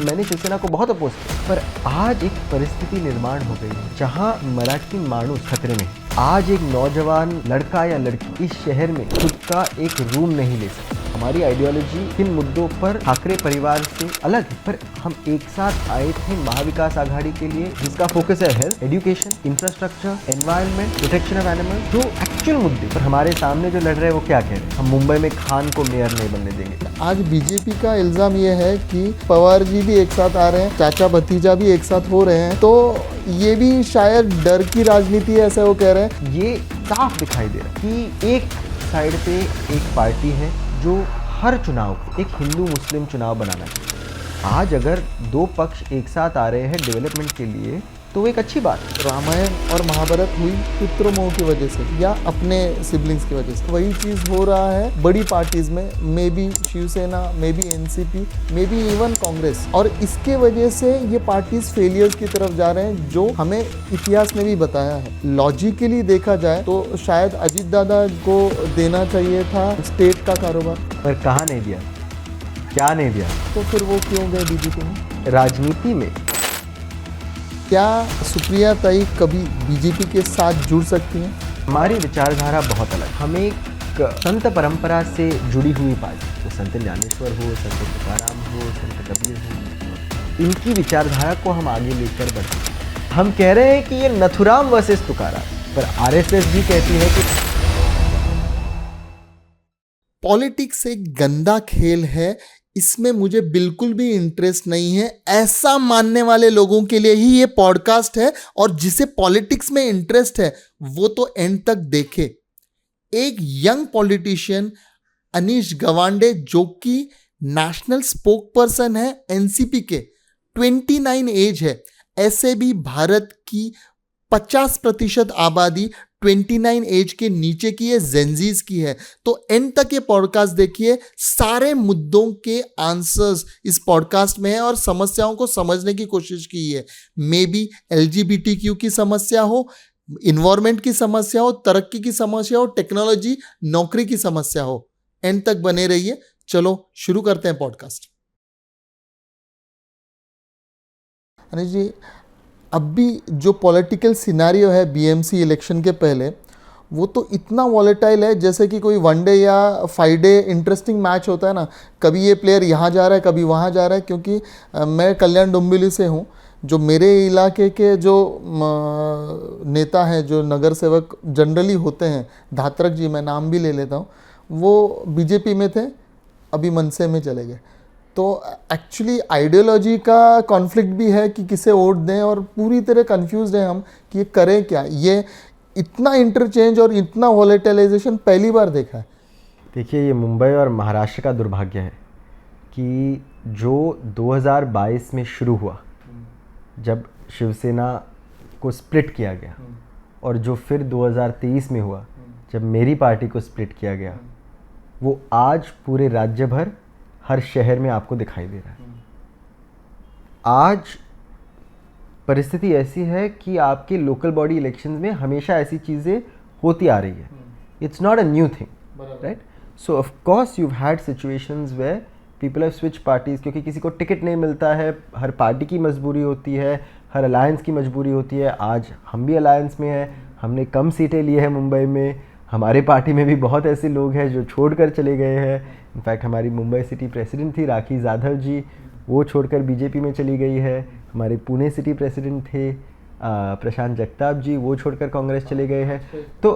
मैंने शिवसेना को बहुत अपोज किया, पर आज एक परिस्थिति निर्माण हो गई है जहां मराठी माणूस खतरे में है। आज एक नौजवान लड़का या लड़की इस शहर में खुद का एक रूम नहीं ले सकता। हमारी आइडियोलॉजी किन मुद्दों पर ठाकरे परिवार से अलग है, पर हम एक साथ आए थे महाविकास आघाड़ी के लिए, जिसका फोकस है health, education, infrastructure, environment, protection of animal. जो एक्चुअल मुद्दे पर हमारे सामने जो लड़ रहे हैं वो क्या कह रहे हैं, हम मुंबई में खान को मेयर नहीं बनने देंगे। आज बीजेपी का इल्जाम ये है कि पवार जी भी एक साथ आ रहे हैं, चाचा भतीजा भी एक साथ हो रहे हैं, तो ये भी शायद डर की राजनीति है, ऐसा वो कह रहे हैं। ये साफ दिखाई दे रहा है कि एक साइड पे एक पार्टी है जो हर चुनाव को एक हिंदू मुस्लिम चुनाव बनाना चाहिए। आज अगर दो पक्ष एक साथ आ रहे हैं डेवलपमेंट के लिए तो वो एक अच्छी बात है। रामायण और महाभारत हुई पितृमोह की वजह से या अपने सिबलिंग्स की वजह से, वही चीज़ हो रहा है बड़ी पार्टीज में, may be Shiv Sena, may be NCP, may be even Congress, और इसके वजह से ये पार्टीज फेलियर्स की तरफ जा रहे हैं, जो हमें इतिहास ने भी बताया है। लॉजिकली देखा जाए तो शायद अजीत दादा को देना चाहिए था स्टेट का कारोबार, पर कहाँ नहीं दिया, क्या नहीं दिया, तो फिर वो क्यों गए बीजेपी में? राजनीति में क्या सुप्रिया ताई कभी बीजेपी के साथ जुड़ सकती हैं? हमारी विचारधारा बहुत अलग। हम एक संत परंपरा से जुड़ी हुई पार्टी, तो संत ज्ञानेश्वर हो, संत तुकाराम हो, संत कबीर हो, इनकी विचारधारा को हम आगे लेकर बढ़ते हैं। हम कह रहे हैं कि ये नथुराम वर्सेस तुकाराम, पर आरएसएस भी कहती है कि पॉलिटिक्स एक गंदा खेल है, इसमें मुझे बिल्कुल भी इंटरेस्ट नहीं है, ऐसा मानने वाले लोगों के लिए ही ये पॉडकास्ट है। और जिसे पॉलिटिक्स में इंटरेस्ट है वो तो एंड तक देखे। एक यंग पॉलिटिशियन अनीश गवांडे, जो कि नेशनल स्पोक पर्सन है एनसीपी के, 29 एज है। ऐसे भी भारत की 50% आबादी 29 एज के नीचे की है, जेंजीज की है। तो एंड तक ये पॉडकास्ट देखिए, सारे मुद्दों के आंसर्स इस पॉडकास्ट में है और समस्याओं को समझने की कोशिश की है। मे बी LGBTQ की समस्या हो, इन्वायरमेंट की समस्या हो, तरक्की की समस्या हो, टेक्नोलॉजी, नौकरी की समस्या हो, एंड तक बने रहिए। चलो शुरू करते हैं पॉडकास्ट। अनिश जी, अभी जो पॉलिटिकल सिनारियो है BMC इलेक्शन के पहले, वो तो इतना वॉलेटाइल है जैसे कि कोई वनडे या 5 डे इंटरेस्टिंग मैच होता है ना। कभी ये प्लेयर यहाँ जा रहा है, कभी वहाँ जा रहा है। क्योंकि मैं कल्याण डोंबिवली से हूँ, जो मेरे इलाके के जो नेता हैं, जो नगर सेवक जनरली होते हैं, धात्रक जी, मैं नाम भी ले लेता हूँ, वो बीजेपी में थे, अभी मनसे में चले गए। तो एक्चुअली आइडियोलॉजी का कॉन्फ्लिक्ट भी है कि किसे वोट दें, और पूरी तरह कंफ्यूज हैं हम कि ये करें क्या। ये इतना इंटरचेंज और इतना वॉलेटिलाइजेशन पहली बार देखा है। देखिए, ये मुंबई और महाराष्ट्र का दुर्भाग्य है कि जो 2022 में शुरू हुआ, जब शिवसेना को स्प्लिट किया गया, और जो फिर 2023 में हुआ जब मेरी पार्टी को स्प्लिट किया गया, वो आज पूरे राज्य भर, हर शहर में आपको दिखाई दे रहा है। आज परिस्थिति ऐसी है कि आपके लोकल बॉडी इलेक्शंस में हमेशा ऐसी चीज़ें होती आ रही है। It's not a new thing, right? So of course you had situations where people have switch parties, क्योंकि किसी को टिकट नहीं मिलता है, हर पार्टी की मजबूरी होती है, हर अलायंस की मजबूरी होती है। आज हम भी अलायंस में हैं, हमने कम सीटें ली है मुंबई में, हमारे पार्टी में भी बहुत ऐसे लोग हैं जो छोड़कर चले गए हैं। इनफैक्ट हमारी मुंबई सिटी प्रेसिडेंट थी राखी जाधव जी, वो छोड़कर बीजेपी में चली गई है। हमारे पुणे सिटी प्रेसिडेंट थे प्रशांत जगताप जी, वो छोड़कर कांग्रेस चले गए हैं। तो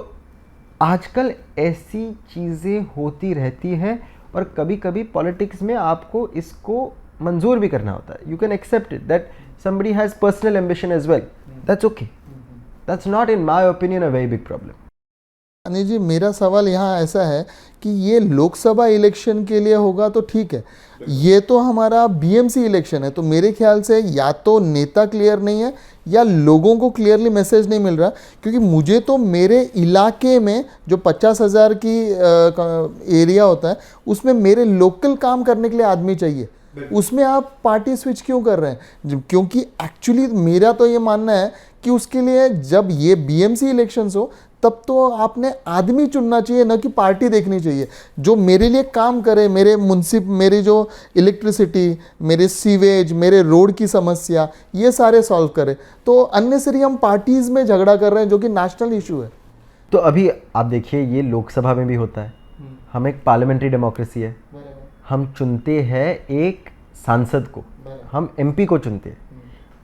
आजकल ऐसी चीज़ें होती रहती हैं, और कभी कभी पॉलिटिक्स में आपको इसको मंजूर भी करना होता है। You can accept it that somebody has personal ambition as well. That's okay. That's not, in my opinion, a very big problem. Anil ji, मेरा सवाल यहाँ ऐसा है कि ये लोकसभा इलेक्शन के लिए होगा तो ठीक है, ये तो हमारा BMC इलेक्शन है। तो मेरे ख्याल से या तो नेता क्लियर नहीं है या लोगों को क्लियरली मैसेज नहीं मिल रहा। क्योंकि मुझे तो मेरे इलाके में जो 50,000 की एरिया होता है, उसमें मेरे लोकल काम करने के लिए आदमी चाहिए। उसमें आप पार्टी स्विच क्यों कर रहे हैं? क्योंकि एक्चुअली मेरा तो ये मानना है कि उसके लिए जब ये BMC इलेक्शंस हो तब तो आपने आदमी चुनना चाहिए, न कि पार्टी देखनी चाहिए जो मेरे लिए काम करे, मेरी जो इलेक्ट्रिसिटी, मेरे सीवेज, मेरे रोड की समस्या, ये सारे सॉल्व करे। तो अननेसरी हम पार्टीज़ में झगड़ा कर रहे हैं जो कि नेशनल इशू है। तो अभी आप देखिए, ये लोकसभा में भी होता है, हम एक पार्लियामेंट्री डेमोक्रेसी है, हम चुनते हैं एक सांसद को, हम एमपी को चुनते हैं,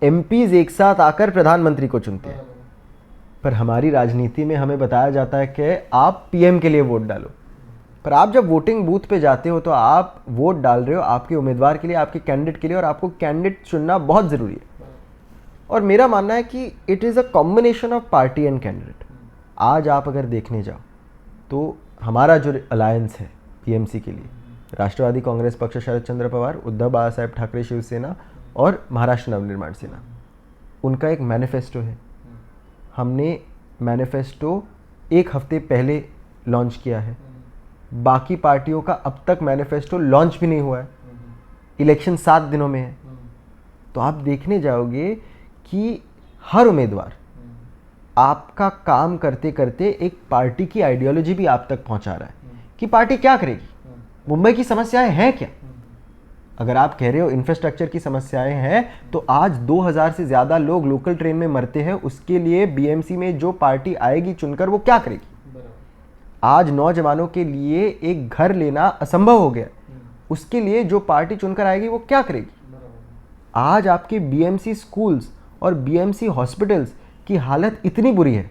एमपीज एक साथ आकर प्रधानमंत्री को चुनते हैं। पर हमारी राजनीति में हमें बताया जाता है कि आप पीएम के लिए वोट डालो, पर आप जब वोटिंग बूथ पे जाते हो तो आप वोट डाल रहे हो आपके उम्मीदवार के लिए, आपके कैंडिडेट के लिए, और आपको कैंडिडेट चुनना बहुत ज़रूरी है। और मेरा मानना है कि it is a combination of party and candidate. आज आप अगर देखने जाओ तो हमारा जो अलायंस है पीएमसी के लिए, राष्ट्रवादी कांग्रेस पक्ष शरद चंद्र पवार, उद्धव बाला साहेब ठाकरे शिवसेना और महाराष्ट्र नवनिर्माण सेना, उनका एक मैनिफेस्टो है। हमने मैनिफेस्टो एक हफ्ते पहले लॉन्च किया है, बाकी पार्टियों का अब तक मैनिफेस्टो लॉन्च भी नहीं हुआ है, इलेक्शन 7 दिनों में है। तो आप देखने जाओगे कि हर उम्मीदवार आपका काम करते करते एक पार्टी की आइडियोलॉजी भी आप तक पहुंचा रहा है कि पार्टी क्या करेगी, मुंबई की समस्याएं हैं क्या। अगर आप कह रहे हो इंफ्रास्ट्रक्चर की समस्याएं हैं, तो आज 2000 से ज़्यादा लोग लोकल ट्रेन में मरते हैं, उसके लिए बीएमसी में जो पार्टी आएगी चुनकर वो क्या करेगी। आज नौजवानों के लिए एक घर लेना असंभव हो गया, उसके लिए जो पार्टी चुनकर आएगी वो क्या करेगी। आज आपके बीएमसी स्कूल्स और बीएमसी हॉस्पिटल्स की हालत इतनी बुरी है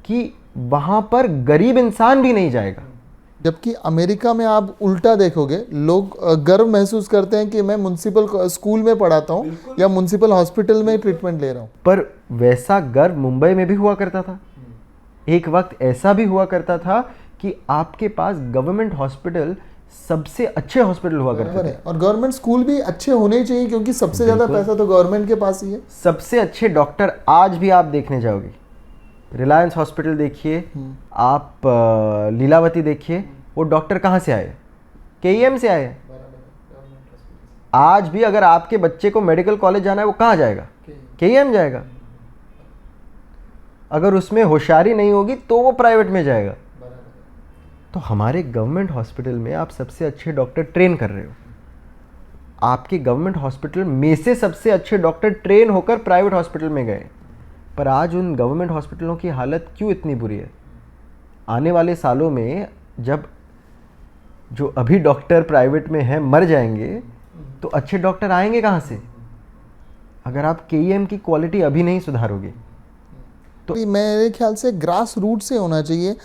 कि वहाँ पर गरीब इंसान भी नहीं जाएगा। जबकि अमेरिका में आप उल्टा देखोगे, लोग गर्व महसूस करते हैं कि मैं म्युनिसिपल स्कूल में पढ़ाता हूँ या म्युनिसिपल हॉस्पिटल में ट्रीटमेंट ले रहा हूँ। पर वैसा गर्व मुंबई में भी हुआ करता था। एक वक्त ऐसा भी हुआ करता था कि आपके पास गवर्नमेंट हॉस्पिटल सबसे अच्छे हॉस्पिटल हुआ करते थे, और गवर्नमेंट स्कूल भी अच्छे होने चाहिए क्योंकि सबसे ज़्यादा पैसा तो गवर्नमेंट के पास ही है। सबसे अच्छे डॉक्टर आज भी आप देखने जाओगे, रिलायंस हॉस्पिटल देखिए, आप लीलावती देखिए, वो डॉक्टर कहाँ से आए, केईएम से आए। आज भी अगर आपके बच्चे को मेडिकल कॉलेज जाना है वो कहाँ जाएगा, केईएम जाएगा। अगर उसमें होशियारी नहीं होगी तो वो प्राइवेट में जाएगा। तो हमारे गवर्नमेंट हॉस्पिटल में आप सबसे अच्छे डॉक्टर ट्रेन कर रहे हो, आपके गवर्नमेंट हॉस्पिटल में से सबसे अच्छे डॉक्टर ट्रेन होकर प्राइवेट हॉस्पिटल में गए, पर आज उन गवर्नमेंट हॉस्पिटलों की हालत क्यों इतनी बुरी है। आने वाले सालों में जब जो अभी डॉक्टर प्राइवेट में हैं मर जाएंगे तो अच्छे डॉक्टर आएंगे कहाँ से, अगर आप केईएम की क्वालिटी अभी नहीं सुधारोगे तो मेरे ख्याल से ग्रास रूट से होना चाहिए।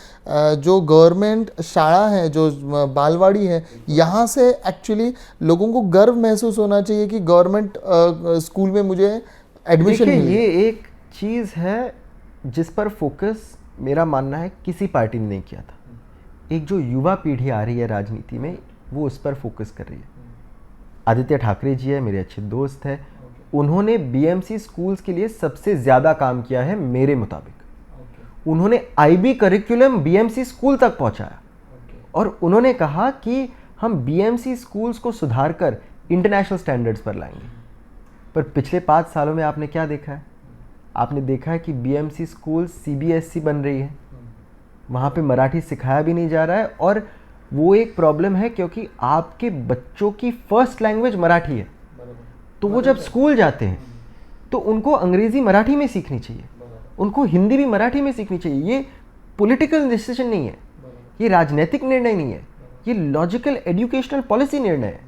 जो गवर्नमेंट शाला है, जो बालवाड़ी है, यहाँ से एक्चुअली लोगों को गर्व महसूस होना चाहिए कि गवर्नमेंट स्कूल में मुझे एडमिशन मिली। ये एक चीज़ है जिस पर फोकस मेरा मानना है किसी पार्टी ने नहीं किया था। एक जो युवा पीढ़ी आ रही है राजनीति में, वो उस पर फोकस कर रही है। आदित्य ठाकरे जी है, मेरे अच्छे दोस्त हैं, उन्होंने बीएमसी स्कूल्स के लिए सबसे ज़्यादा काम किया है मेरे मुताबिक। उन्होंने आईबी करिकुलम बीएमसी स्कूल तक पहुंचाया और उन्होंने कहा कि हम बीएमसी स्कूल्स को सुधार कर इंटरनेशनल स्टैंडर्ड्स पर लाएंगे। पर पिछले 5 सालों में आपने क्या देखा है, आपने देखा है कि बीएमसी स्कूल सीबीएसई बन रही है, वहाँ पे मराठी सिखाया भी नहीं जा रहा है। और वो एक प्रॉब्लम है क्योंकि आपके बच्चों की फर्स्ट लैंग्वेज मराठी है, तो वो जब स्कूल जाते हैं तो उनको अंग्रेज़ी मराठी में सीखनी चाहिए, उनको हिंदी भी मराठी में सीखनी चाहिए। ये पॉलिटिकल डिसीजन नहीं है, ये राजनीतिक निर्णय नहीं है, ये लॉजिकल एजुकेशनल पॉलिसी निर्णय है।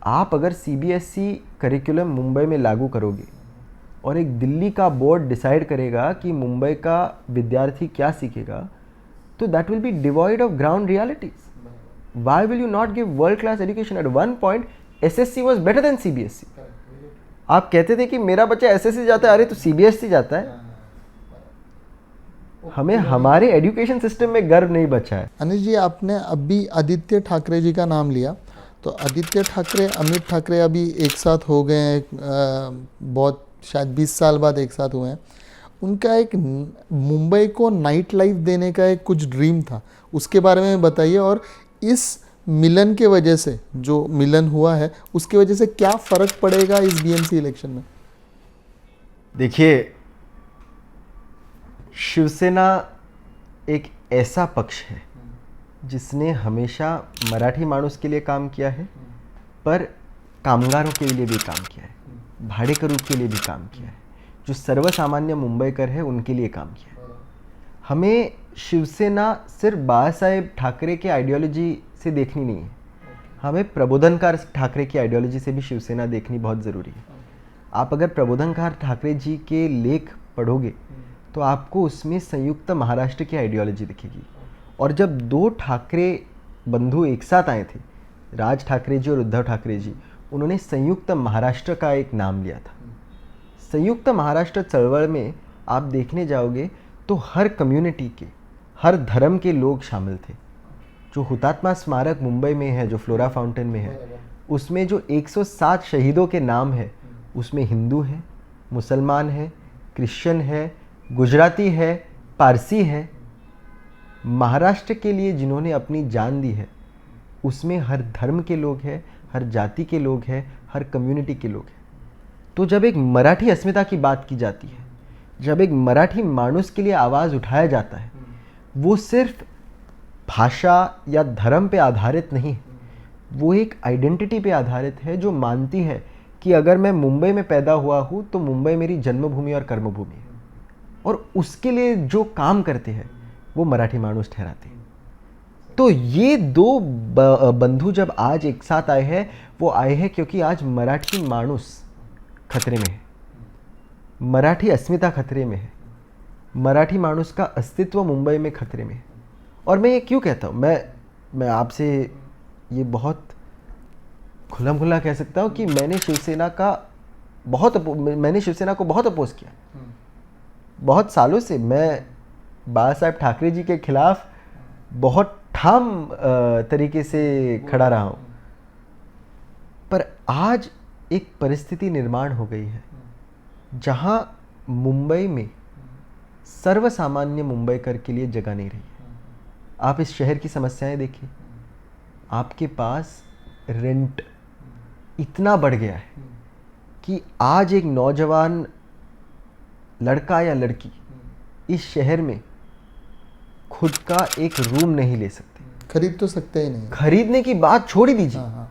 आप अगर सीबीएसई करिकुलम मुंबई में लागू करोगे और एक दिल्ली का बोर्ड डिसाइड करेगा कि मुंबई का विद्यार्थी क्या सीखेगा, तो that will be devoid of ground realities. Why will you not give world class education? At one point SSC was better than CBSE. आप कहते थे कि मेरा बच्चा एसएससी जाता है, अरे तो सीबीएसई जाता है। हमें हमारे एजुकेशन सिस्टम में गर्व नहीं बचा है। अनिल जी, आपने अभी आदित्य ठाकरे जी का नाम लिया, तो आदित्य ठाकरे, अमित ठाकरे अभी एक साथ हो गए हैं, बहुत शायद 20 साल बाद एक साथ हुए हैं। उनका एक मुंबई को नाइट लाइफ देने का एक कुछ ड्रीम था, उसके बारे में बताइए। और इस मिलन के वजह से, जो मिलन हुआ है उसके वजह से क्या फ़र्क पड़ेगा इस बीएमसी इलेक्शन में? देखिए, शिवसेना एक ऐसा पक्ष है जिसने हमेशा मराठी माणूस के लिए काम किया है, पर कामगारों के लिए भी काम किया है, भाडेकरू के लिए भी काम किया है, जो सर्वसामान्य मुंबईकर है उनके लिए काम किया है। हमें शिवसेना सिर्फ बाला साहेब ठाकरे के आइडियोलॉजी से देखनी नहीं है, हमें प्रबोधनकार ठाकरे की आइडियोलॉजी से भी शिवसेना देखनी बहुत ज़रूरी है। आप अगर प्रबोधनकार ठाकरे जी के लेख पढ़ोगे तो आपको उसमें संयुक्त महाराष्ट्र की आइडियोलॉजी दिखेगी। और जब दो ठाकरे बंधु एक साथ आए थे, राज ठाकरे जी और उद्धव ठाकरे जी, उन्होंने संयुक्त महाराष्ट्र का एक नाम लिया था। संयुक्त महाराष्ट्र चळवळ में आप देखने जाओगे तो हर कम्युनिटी के, हर धर्म के लोग शामिल थे। जो हुतात्मा स्मारक मुंबई में है, जो फ्लोरा फाउंटेन में है, उसमें जो 107 शहीदों के नाम है, उसमें हिंदू है, मुसलमान है, क्रिश्चियन है, गुजराती है, पारसी है। महाराष्ट्र के लिए जिन्होंने अपनी जान दी है, उसमें हर धर्म के लोग हैं, हर जाति के लोग हैं, हर कम्युनिटी के लोग हैं। तो जब एक मराठी अस्मिता की बात की जाती है, जब एक मराठी मानुस के लिए आवाज़ उठाया जाता है, वो सिर्फ भाषा या धर्म पे आधारित नहीं है, वो एक आइडेंटिटी पे आधारित है जो मानती है कि अगर मैं मुंबई में पैदा हुआ हूँ तो मुंबई मेरी जन्मभूमि और कर्मभूमि है, और उसके लिए जो काम करते हैं वो मराठी मानुस ठहराते हैं। तो ये दो बंधु जब आज एक साथ आए हैं, वो आए हैं क्योंकि आज मराठी मानुस खतरे में है, मराठी अस्मिता खतरे में है, मराठी मानुस का अस्तित्व मुंबई में खतरे में है। और मैं ये क्यों कहता हूँ, मैं आपसे ये बहुत खुला खुला कह सकता हूँ कि मैंने शिवसेना को बहुत अपोज किया। बहुत सालों से मैं बाला साहेब ठाकरे जी के खिलाफ बहुत ठाम तरीके से खड़ा रहा हूँ, पर आज एक परिस्थिति निर्माण हो गई है जहाँ मुंबई में सर्वसामान्य मुंबईकर के लिए जगह नहीं रही है। आप इस शहर की समस्याएं देखिए, आपके पास रेंट इतना बढ़ गया है कि आज एक नौजवान लड़का या लड़की इस शहर में खुद का एक रूम नहीं ले सकते। खरीद तो सकते ही नहीं, खरीदने की बात छोड़ ही दीजिए। हाँ।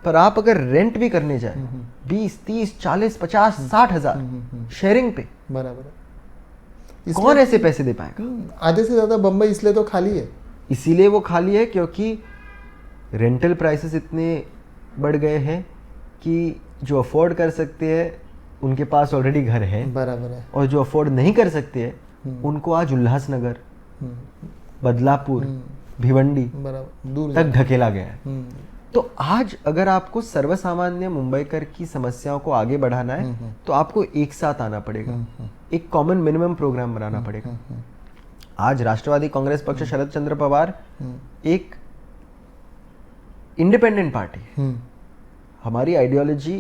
पर आप अगर रेंट भी करने जाए 20, 30, 40, 50, 60 हज़ार शेयरिंग पे, बराबर है। कौन ऐसे पैसे दे पाएगा? आधे से ज़्यादा बम्बई इसलिए तो खाली है। इसीलिए वो खाली है क्योंकि रेंटल प्राइसेस इतने बढ़ गए हैं कि जो अफोर्ड कर सकते हैं उनके पास ऑलरेडी घर है, बराबर है, और जो अफोर्ड नहीं कर सकते हैं उनको आज उल्लासनगर, बदलापुर, भिवंडी दूर तक ढकेला गया है। तो आज अगर आपको सर्वसामान्य मुंबईकर की समस्याओं को आगे बढ़ाना है तो आपको एक साथ आना पड़ेगा, एक कॉमन मिनिमम प्रोग्राम बनाना पड़ेगा। आज राष्ट्रवादी कांग्रेस पक्ष शरद चंद्र पवार एक इंडिपेंडेंट पार्टी है। हमारी आइडियोलॉजी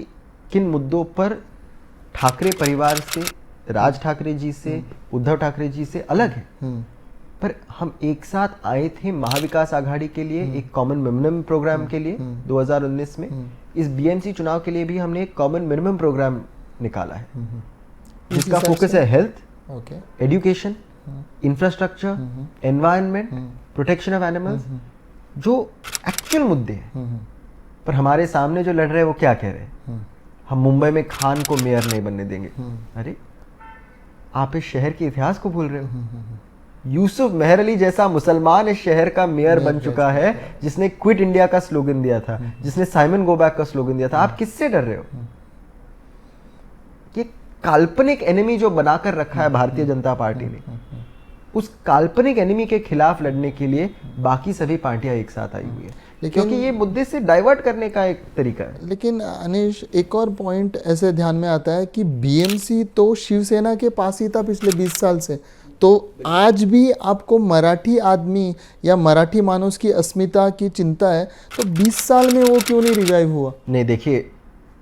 किन मुद्दों पर ठाकरे परिवार से, राज ठाकरे जी से, उद्धव ठाकरे जी से अलग है, पर हम एक साथ आए थे महाविकास आघाड़ी के लिए, एक कॉमन मिनिमम प्रोग्राम के लिए 2019 में। इस बीएमसी चुनाव के लिए भी हमने एक कॉमन मिनिमम प्रोग्राम निकाला है जिसका फोकस है health, education, infrastructure, environment, protection of animals, जो एक्चुअल मुद्दे हैं। पर हमारे सामने जो लड़ रहे हैं वो क्या कह रहे हैं? हम मुंबई में खान को मेयर नहीं बनने देंगे। अरे आप इस शहर के इतिहास को भूल रहे हो। यूसुफ मेहर अली जैसा मुसलमान इस शहर का मेयर बन चुका है, जिसने क्विट इंडिया का स्लोगन दिया था, जिसने साइमन गो बैक का स्लोगन दिया था। आप किससे डर रहे हो? ये काल्पनिक एनिमी जो बनाकर रखा है भारतीय जनता पार्टी ने, उस काल्पनिक एनिमी के खिलाफ लड़ने के लिए बाकी सभी पार्टियां एक साथ आई हुई है, क्योंकि ये मुद्दे से डाइवर्ट करने का एक तरीका है। लेकिन अनिश, एक और पॉइंट ऐसे ध्यान में आता है कि बीएमसी तो शिवसेना के पास ही था पिछले 20 साल से, तो आज भी आपको मराठी आदमी या मराठी मानुस की अस्मिता की चिंता है, तो 20 साल में वो क्यों नहीं रिवाइव हुआ? नहीं, देखिए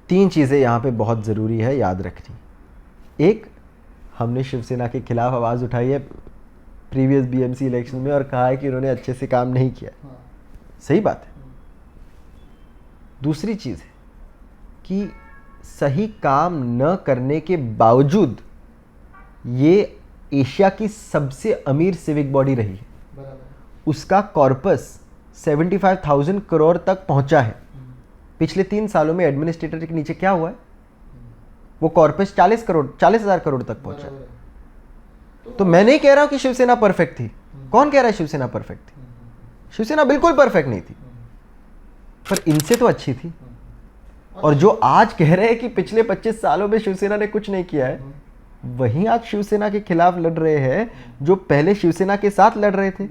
3 चीज़ें यहाँ पे बहुत ज़रूरी है याद रखनी। एक, हमने शिवसेना के खिलाफ आवाज़ उठाई है प्रीवियस बीएमसी इलेक्शन में और कहा है कि उन्होंने अच्छे से काम नहीं किया। सही बात है। दूसरी चीज़ है कि सही काम न करने के बावजूद ये एशिया की सबसे अमीर सिविक बॉडी रही है, उसका कॉर्पस 75,000 करोड़ तक पहुंचा है। पिछले 3 सालों में एडमिनिस्ट्रेटर के नीचे क्या हुआ है, वो कॉर्पस 40,000 करोड़ तक पहुंचा है। तो मैं नहीं कह रहा हूं कि शिवसेना परफेक्ट थी। कौन कह रहा है शिवसेना परफेक्ट थी? शिवसेना बिल्कुल परफेक्ट नहीं थी, पर इनसे तो अच्छी थी। और जो आज कह रहे हैं कि पिछले 25 सालों में शिवसेना ने कुछ नहीं किया है, वही आज शिवसेना के खिलाफ लड़ रहे हैं जो पहले शिवसेना के साथ लड़ रहे थे।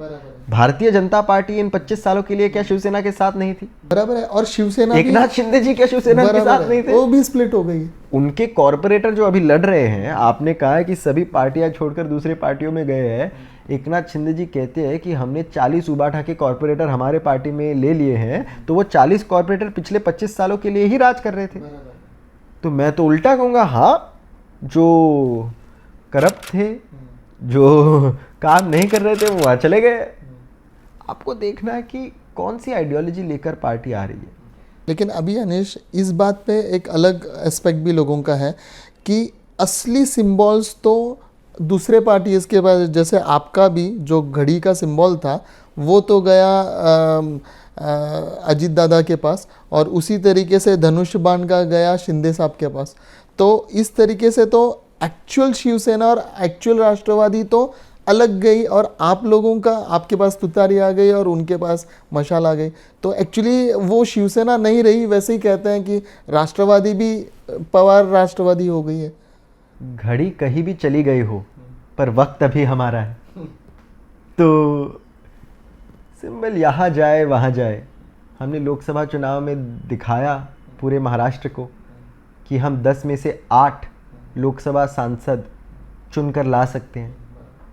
भारतीय जनता पार्टी इन 25 सालों के लिए क्या शिवसेना के साथ नहीं थी? बराबर है। और शिवसेना एकनाथ शिंदे जी क्या शिवसेना के साथ नहीं थे? वो भी स्प्लिट हो गई। उनके कॉर्पोरेटर जो अभी लड़ रहे हैं, आपने कहा है कि सभी पार्टियां छोड़कर दूसरे पार्टियों में गए हैं। एकनाथ शिंदे जी कहते हैं कि हमने 40 उबाठा के कॉर्पोरेटर हमारे पार्टी में ले लिए हैं, तो वो 40 कॉर्पोरेटर पिछले 25 सालों के लिए ही राज कर रहे थे। तो मैं तो उल्टा कहूँगा, हाँ, जो करप्ट थे, जो काम नहीं कर रहे थे, वो वहाँ चले गए। आपको देखना है कि कौन सी आइडियोलॉजी लेकर पार्टी आ रही है। लेकिन अभी अनिश, इस बात पे एक अलग एस्पेक्ट भी लोगों का है कि असली सिंबल्स तो दूसरे पार्टीज के पास, जैसे आपका भी जो घड़ी का सिंबल था वो तो गया अजीत दादा के पास, और उसी तरीके से धनुष बाण का गया शिंदे साहब के पास। तो इस तरीके से तो एक्चुअल शिवसेना और एक्चुअल राष्ट्रवादी तो अलग गई, और आप लोगों का, आपके पास तुतारी आ गई और उनके पास मशाल आ गई। तो एक्चुअली वो शिवसेना नहीं रही। वैसे ही कहते हैं कि राष्ट्रवादी भी पवार राष्ट्रवादी हो गई है। घड़ी कहीं भी चली गई हो, पर वक्त अभी हमारा है। तो सिंबल यहाँ जाए वहाँ जाए। हमने लोकसभा चुनाव में दिखाया पूरे महाराष्ट्र को कि हम 10 में से 8 लोकसभा सांसद चुनकर ला सकते हैं,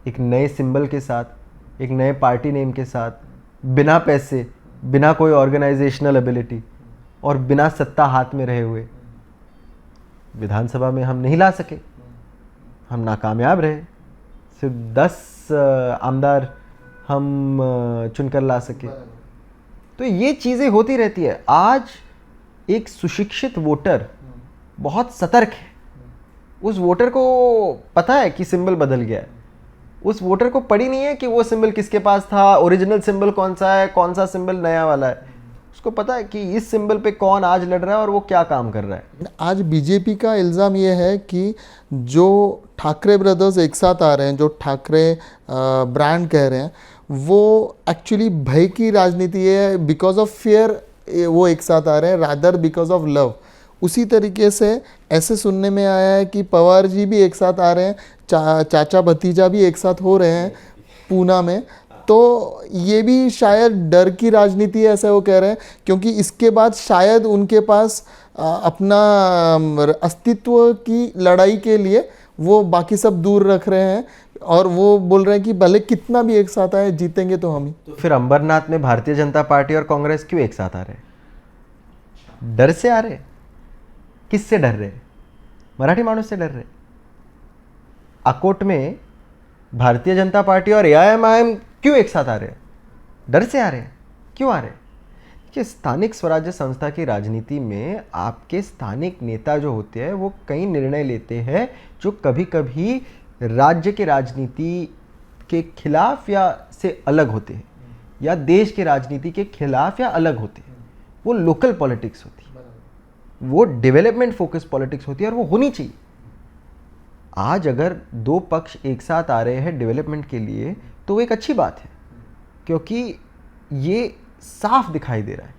एक नए सिंबल के साथ, एक नए पार्टी नेम के साथ, बिना पैसे, बिना कोई ऑर्गेनाइजेशनल एबिलिटी और बिना सत्ता हाथ में रहे हुए। विधानसभा में हम नहीं ला सके, हम नाकामयाब रहे। सिर्फ 10 आमदार हम चुनकर ला सके। तो ये चीज़ें होती रहती है। आज एक सुशिक्षित वोटर बहुत सतर्क है। उस वोटर को पता है कि सिंबल बदल गया है। उस वोटर को पड़ी नहीं है कि वो सिंबल किसके पास था, ओरिजिनल सिंबल कौन सा है, कौन सा सिंबल नया वाला है। उसको पता है कि इस सिंबल पे कौन आज लड़ रहा है और वो क्या काम कर रहा है। आज बीजेपी का इल्ज़ाम ये है कि जो ठाकरे ब्रदर्स एक साथ आ रहे हैं, जो ठाकरे ब्रांड कह रहे हैं, वो एक्चुअली भय की राजनीति है। बिकॉज ऑफ फियर वो एक साथ आ रहे हैं, रादर बिकॉज ऑफ लव। उसी तरीके से ऐसे सुनने में आया है कि पवार जी भी एक साथ आ रहे हैं, चाचा भतीजा भी एक साथ हो रहे हैं पूना में। तो ये भी शायद डर की राजनीति है, ऐसा वो कह रहे हैं, क्योंकि इसके बाद शायद उनके पास अपना अस्तित्व की लड़ाई के लिए वो बाकी सब दूर रख रहे हैं, और वो बोल रहे हैं कि भले कितना भी एक साथ आए, जीतेंगे तो हम ही। तो फिर अंबरनाथ में भारतीय जनता पार्टी और कांग्रेस क्यों एक साथ आ रहे हैं? डर से आ रहे हैं। किससे डर रहे? मराठी मानुस से डर रहे। अकोट में भारतीय जनता पार्टी और AIMIM क्यों एक साथ आ रहे हैं? डर से आ रहे हैं। क्यों आ रहे हैं? कि स्थानिक स्वराज्य संस्था की राजनीति में आपके स्थानिक नेता जो होते हैं वो कई निर्णय लेते हैं जो कभी कभी राज्य के राजनीति के खिलाफ या से अलग होते हैं, या देश के राजनीति के खिलाफ या अलग होते हैं। वो लोकल पॉलिटिक्स होती है, वो डेवलपमेंट फोकस पॉलिटिक्स होती है, और वो होनी चाहिए। आज अगर 2 पक्ष एक साथ आ रहे हैं डेवलपमेंट के लिए, तो वो एक अच्छी बात है, क्योंकि ये साफ दिखाई दे रहा है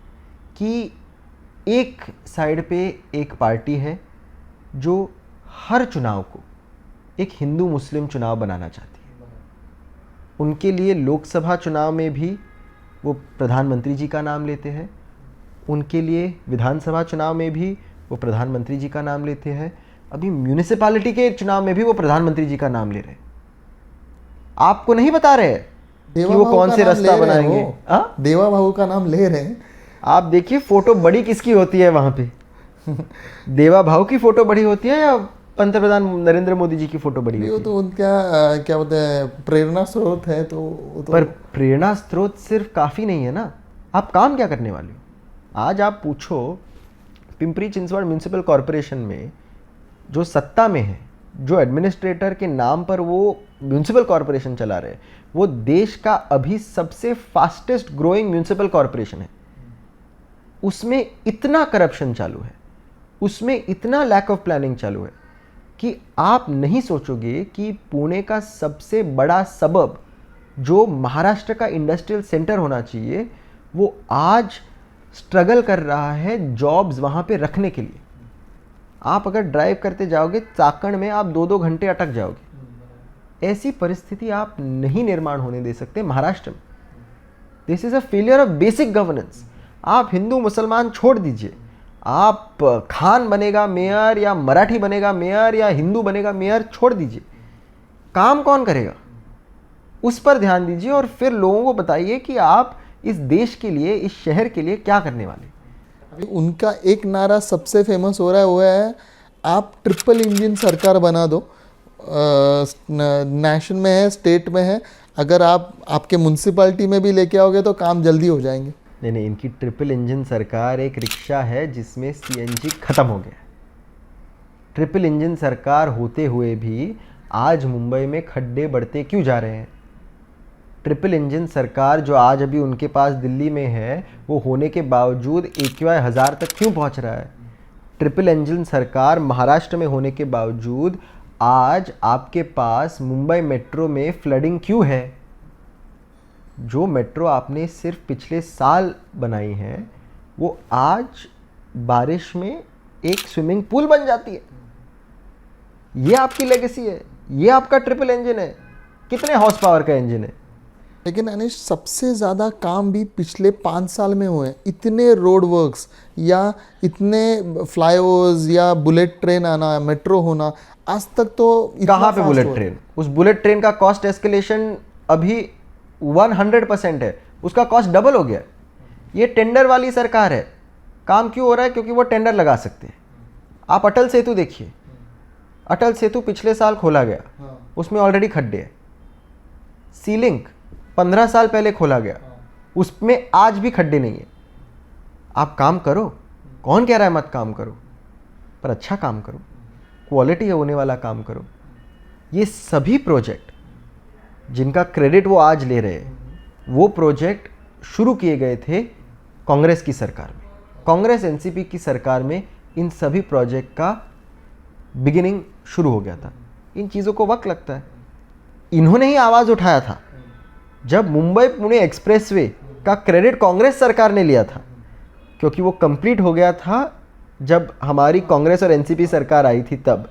कि एक साइड पे एक पार्टी है जो हर चुनाव को एक हिंदू मुस्लिम चुनाव बनाना चाहती है। उनके लिए लोकसभा चुनाव में भी वो प्रधानमंत्री जी का नाम लेते हैं, उनके लिए विधानसभा चुनाव में भी वो प्रधानमंत्री जी का नाम लेते हैं, अभी म्यूनिसिपैलिटी के चुनाव में भी वो प्रधानमंत्री जी का नाम ले रहे हैं। आपको नहीं बता रहे हैं कि वो कौन से रास्ता बनाएंगे। देवा भाऊ का नाम ले रहे हैं। आप देखिए फोटो बड़ी किसकी होती है वहां पे। देवा भाऊ की फोटो बड़ी होती है या पंतप्रधान नरेंद्र मोदी जी की फोटो बड़ी होती है? वो तो उनका क्या बोलते हैं, प्रेरणा स्रोत है। तो पर प्रेरणा स्रोत सिर्फ काफी नहीं है ना। आप काम क्या करने वाले हो? आज आप पूछो पिंपरी चिंचवड़ म्यूनिसिपल कॉरपोरेशन में जो सत्ता में है, जो एडमिनिस्ट्रेटर के नाम पर वो म्यूनिसिपल कॉरपोरेशन चला रहे हैं, वो देश का अभी सबसे फास्टेस्ट ग्रोइंग म्यूनिसिपल कॉरपोरेशन है। उसमें इतना करप्शन चालू है, उसमें इतना लैक ऑफ प्लानिंग चालू है कि आप नहीं सोचोगे कि पुणे का सबसे बड़ा सबब जो महाराष्ट्र का इंडस्ट्रियल सेंटर होना चाहिए, वो आज स्ट्रगल कर रहा है जॉब्स वहाँ पे रखने के लिए। आप अगर ड्राइव करते जाओगे चाकण में, आप 2-2 घंटे अटक जाओगे। ऐसी परिस्थिति आप नहीं निर्माण होने दे सकते महाराष्ट्र में। This is a failure of basic governance. आप हिंदू मुसलमान छोड़ दीजिए, आप खान बनेगा मेयर या मराठी बनेगा मेयर या हिंदू बनेगा मेयर छोड़ दीजिए, काम कौन करेगा उस पर ध्यान दीजिए और फिर लोगों को बताइए कि आप इस देश के लिए, इस शहर के लिए क्या करने वाले। उनका एक नारा सबसे फेमस हो रहा है, वो है आप ट्रिपल इंजन सरकार बना दो। नेशन में है, स्टेट में है, अगर आप आपके म्यूनसिपैलिटी में भी लेके आओगे तो काम जल्दी हो जाएंगे। नहीं, इनकी ट्रिपल इंजन सरकार एक रिक्शा है जिसमें सीएनजी खत्म हो गया। ट्रिपल इंजन सरकार होते हुए भी आज मुंबई में खड्डे बढ़ते क्यों जा रहे हैं? ट्रिपल इंजन सरकार जो आज अभी उनके पास दिल्ली में है, वो होने के बावजूद AQI 1000 तक क्यों पहुंच रहा है? ट्रिपल इंजन सरकार महाराष्ट्र में होने के बावजूद आज आपके पास मुंबई मेट्रो में फ्लडिंग क्यों है? जो मेट्रो आपने सिर्फ पिछले साल बनाई है, वो आज बारिश में एक स्विमिंग पूल बन जाती है। ये आपकी लेगेसी है, ये आपका ट्रिपल इंजन है। कितने हॉर्स पावर का इंजन है? लेकिन अनिश, सबसे ज़्यादा काम भी पिछले 5 साल में हुए। इतने रोड वर्क्स या इतने फ्लाईओवर्स या बुलेट ट्रेन आना, मेट्रो होना, आज तक तो कहाँ पे बुलेट ट्रेन? उस बुलेट ट्रेन का कॉस्ट एस्केलेशन अभी 100% है, उसका कॉस्ट डबल हो गया। ये टेंडर वाली सरकार है। काम क्यों हो रहा है? क्योंकि वो टेंडर लगा सकते हैं। आप अटल सेतु देखिए, अटल सेतु पिछले साल खोला गया, उसमें ऑलरेडी खड्डे हैं। सी लिंक 15 साल पहले खोला गया, उसमें आज भी खड्डे नहीं है। आप काम करो, कौन कह रहा है मत काम करो, पर अच्छा काम करो, क्वालिटी होने वाला काम करो। ये सभी प्रोजेक्ट जिनका क्रेडिट वो आज ले रहे हैं, वो प्रोजेक्ट शुरू किए गए थे कांग्रेस की सरकार में। कांग्रेस एनसीपी की सरकार में इन सभी प्रोजेक्ट का बिगिनिंग शुरू हो गया था। इन चीज़ों को वक्त लगता है। इन्होंने ही आवाज़ उठाया था जब मुंबई पुणे एक्सप्रेसवे का क्रेडिट कांग्रेस सरकार ने लिया था, क्योंकि वो कंप्लीट हो गया था जब हमारी कांग्रेस और एनसीपी सरकार आई थी। तब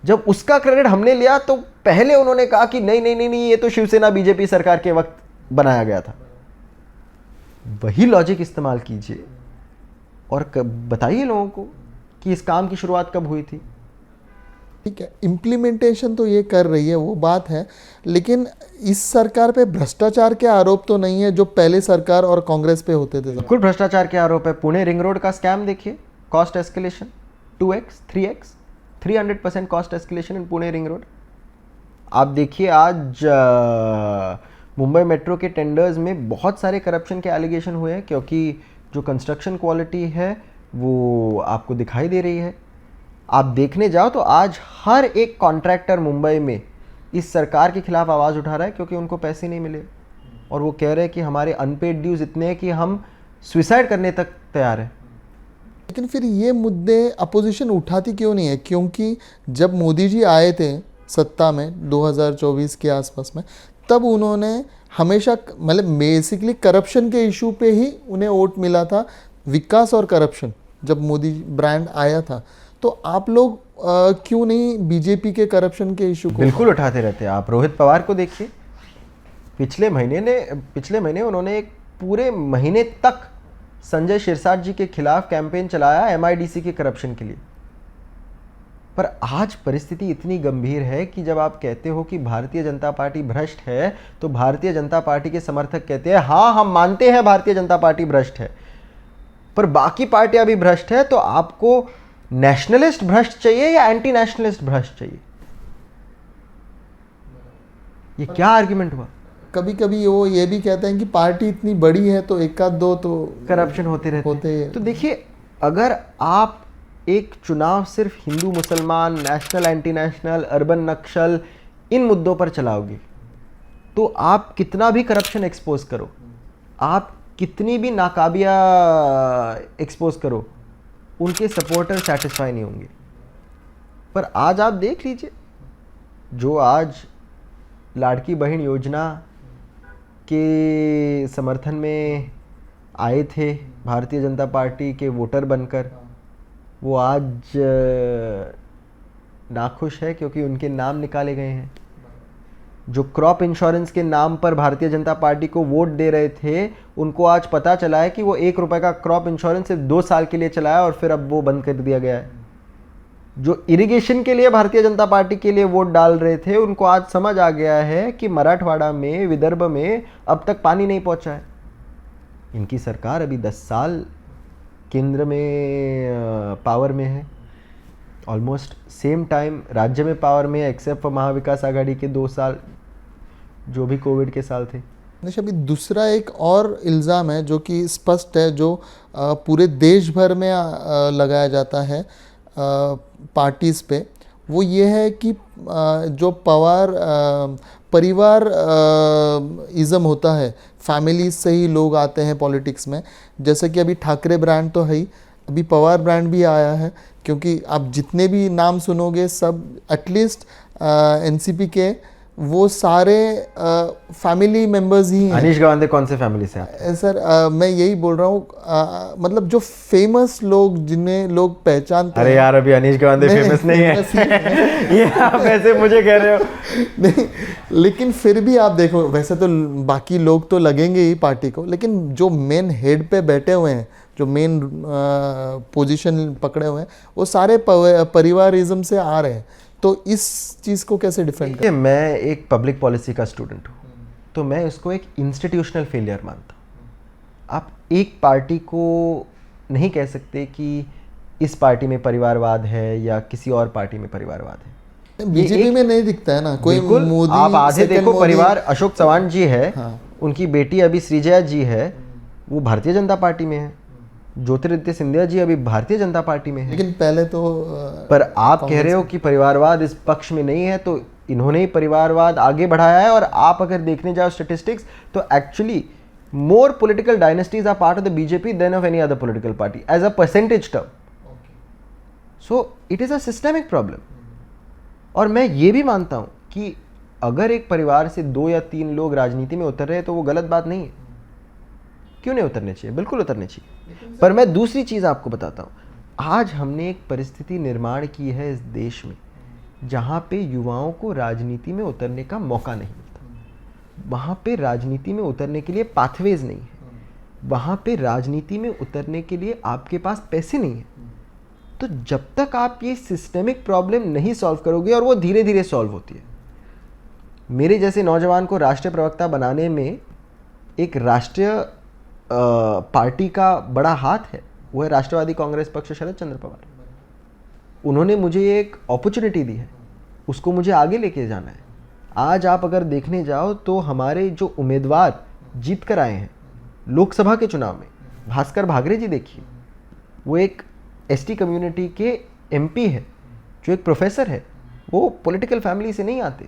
जब उसका क्रेडिट हमने लिया तो पहले उन्होंने कहा कि नहीं नहीं नहीं नहीं, ये तो शिवसेना बीजेपी सरकार के वक्त बनाया गया था। वही लॉजिक इस्तेमाल कीजिए और बताइए लोगों को कि इस काम की शुरुआत कब हुई थी। ठीक है, इम्प्लीमेंटेशन तो ये कर रही है, वो बात है, लेकिन इस सरकार पे भ्रष्टाचार के आरोप तो नहीं है जो पहले सरकार और कांग्रेस पे होते थे। बिल्कुल भ्रष्टाचार के आरोप है। पुणे रिंग रोड का स्कैम देखिए, cost escalation 2x 3x 300% cost escalation in Pune ring road. आप देखिए आज मुंबई मेट्रो के टेंडर्स में बहुत सारे करप्शन के एलिगेशन हुए हैं, क्योंकि जो कंस्ट्रक्शन क्वालिटी है वो आपको दिखाई दे रही है। आप देखने जाओ तो आज हर एक कॉन्ट्रैक्टर मुंबई में इस सरकार के खिलाफ आवाज़ उठा रहा है, क्योंकि उनको पैसे नहीं मिले और वो कह रहे हैं कि हमारे अनपेड ड्यूज इतने हैं कि हम सुसाइड करने तक तैयार हैं। लेकिन फिर ये मुद्दे अपोजिशन उठाती क्यों नहीं है? क्योंकि जब मोदी जी आए थे सत्ता में 2024 के आसपास में, तब उन्होंने हमेशा मतलब बेसिकली करप्शन के इशू पे ही उन्हें वोट मिला था। विकास और करप्शन जब मोदी ब्रांड आया था, तो आप लोग क्यों नहीं बीजेपी के करप्शन के इशू को बिल्कुल उठाते रहते हैं। आप रोहित पवार को देखिए, पिछले महीने उन्होंने एक पूरे महीने तक संजय शिरसाट जी के खिलाफ कैंपेन चलाया MIDC के करप्शन के लिए। पर आज परिस्थिति इतनी गंभीर है कि जब आप कहते हो कि भारतीय जनता पार्टी भ्रष्ट है, तो भारतीय जनता पार्टी के समर्थक कहते हैं हाँ हम मानते हैं भारतीय जनता पार्टी भ्रष्ट है, पर बाकी पार्टियां भी भ्रष्ट है। तो आपको नेशनलिस्ट भ्रष्ट चाहिए या एंटी नेशनलिस्ट भ्रष्ट चाहिए? ये क्या आर्ग्यूमेंट हुआ? कभी कभी वो ये भी कहते हैं कि पार्टी इतनी बड़ी है तो एक आध दो तो करप्शन होते रहते हैं। तो देखिए, अगर आप एक चुनाव सिर्फ हिंदू मुसलमान, नेशनल एंटी नेशनल, अर्बन नक्सल, इन मुद्दों पर चलाओगे तो आप कितना भी करप्शन एक्सपोज करो, आप कितनी भी नाकाबिया एक्सपोज करो, उनके सपोर्टर सेटिस्फाई नहीं होंगे। पर आज आप देख लीजिए, जो आज लाड़की बहन योजना के समर्थन में आए थे भारतीय जनता पार्टी के वोटर बनकर, वो आज नाखुश है क्योंकि उनके नाम निकाले गए हैं। जो क्रॉप इंश्योरेंस के नाम पर भारतीय जनता पार्टी को वोट दे रहे थे, उनको आज पता चला है कि वो 1 रुपए का क्रॉप इंश्योरेंस सिर्फ 2 साल के लिए चलाया और फिर अब वो बंद कर दिया गया है। जो इरिगेशन के लिए भारतीय जनता पार्टी के लिए वोट डाल रहे थे, उनको आज समझ आ गया है कि मराठवाड़ा में, विदर्भ में अब तक पानी नहीं पहुंचा है। इनकी सरकार अभी 10 साल केंद्र में पावर में है, ऑलमोस्ट सेम टाइम राज्य में पावर में है, एक्सेप्ट फॉर महाविकास आघाड़ी के 2 साल जो भी कोविड के साल थे। अभी दूसरा एक और इल्ज़ाम है जो कि स्पष्ट है, जो पूरे देश भर में लगाया जाता है पार्टीज़ पे, वो ये है कि जो पवार परिवार इज़म होता है, फैमिली से ही लोग आते हैं पॉलिटिक्स में। जैसे कि अभी ठाकरे ब्रांड तो है ही, अभी पवार ब्रांड भी आया है, क्योंकि आप जितने भी नाम सुनोगे सब एटलीस्ट एनसीपी के वो सारे फैमिली मेंबर्स ही हैं। अनीश गवांदे कौन से फैमिली से आते हैं? सर मैं यही बोल रहा हूँ, मतलब जो फेमस लोग जिन्हें लोग पहचानते हैं। अरे यार, अभी अनीश गवांदे फेमस नहीं है। ये आप ऐसे मुझे कह रहे हो? नहीं, लेकिन फिर भी आप देखो, वैसे तो बाकी लोग तो लगेंगे ही पार्टी को, लेकिन जो मेन हेड पे बैठे हुए हैं, जो मेन पोजीशन पकड़े हुए हैं, वो सारे परिवारिज्म से आ रहे हैं। तो इस चीज़ को कैसे डिफेंड करें? मैं एक पब्लिक पॉलिसी का स्टूडेंट हूँ, तो मैं इसको एक इंस्टीट्यूशनल फेलियर मानता हूँ। आप एक पार्टी को नहीं कह सकते कि इस पार्टी में परिवारवाद है या किसी और पार्टी में परिवारवाद है। बीजेपी में नहीं दिखता है ना कोई मोदी। आप आधे देखो परिवार, अशोक चव्हाण जी है, हाँ। उनकी बेटी अभी श्रीजया जी है, वो भारतीय जनता पार्टी में है। ज्योतिरादित्य सिंधिया जी अभी भारतीय जनता पार्टी में है। लेकिन पहले तो पर आप कह रहे हो कि परिवारवाद इस पक्ष में नहीं है, तो इन्होंने ही परिवारवाद आगे बढ़ाया है। और आप अगर देखने जाओ स्टैटिस्टिक्स, तो actually more political dynasties are part of the BJP than of any other political party as a percentage term. So it is a systemic problem. और मैं ये भी मानता हूं कि अगर एक परिवार से 2 या 3 लोग राजनीति में उतर रहे हैं तो वो गलत बात नहीं है। क्यों नहीं उतरने चाहिए? बिल्कुल उतरने चाहिए। पर मैं दूसरी चीज़ आपको बताता हूँ। आज हमने एक परिस्थिति निर्माण की है इस देश में जहाँ पे युवाओं को राजनीति में उतरने का मौका नहीं मिलता। वहाँ पे राजनीति में उतरने के लिए पाथवेज नहीं है। वहाँ पे राजनीति में उतरने के लिए आपके पास पैसे नहीं है। तो जब तक आप ये सिस्टेमिक प्रॉब्लम नहीं सॉल्व करोगे, और वो धीरे धीरे सॉल्व होती है। मेरे जैसे नौजवान को राष्ट्रीय प्रवक्ता बनाने में एक राष्ट्रीय पार्टी का बड़ा हाथ है, वो है राष्ट्रवादी कांग्रेस पक्ष, शरद चंद्र पवार। उन्होंने मुझे एक अपॉर्चुनिटी दी है, उसको मुझे आगे लेके जाना है। आज आप अगर देखने जाओ तो हमारे जो उम्मीदवार जीत कर आए हैं लोकसभा के चुनाव में, भास्कर भागरे जी देखिए, वो एक एसटी कम्युनिटी के एमपी है, जो एक प्रोफेसर है, वो पॉलिटिकल फैमिली से नहीं आते।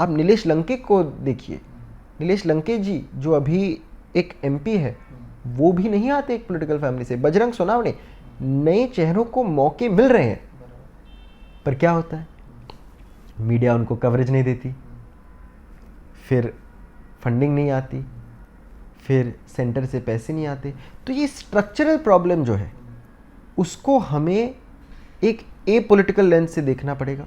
आप नीलेश लंके को देखिए, नीलेश लंके जी जो अभी एक एमपी है, वो भी नहीं आते एक पॉलिटिकल फैमिली से। बजरंग सोनावणे, नए चेहरों को मौके मिल रहे हैं, पर क्या होता है, मीडिया उनको कवरेज नहीं देती, फिर फंडिंग नहीं आती, फिर सेंटर से पैसे नहीं आते। तो ये स्ट्रक्चरल प्रॉब्लम जो है, उसको हमें एक पॉलिटिकल लेंस से देखना पड़ेगा।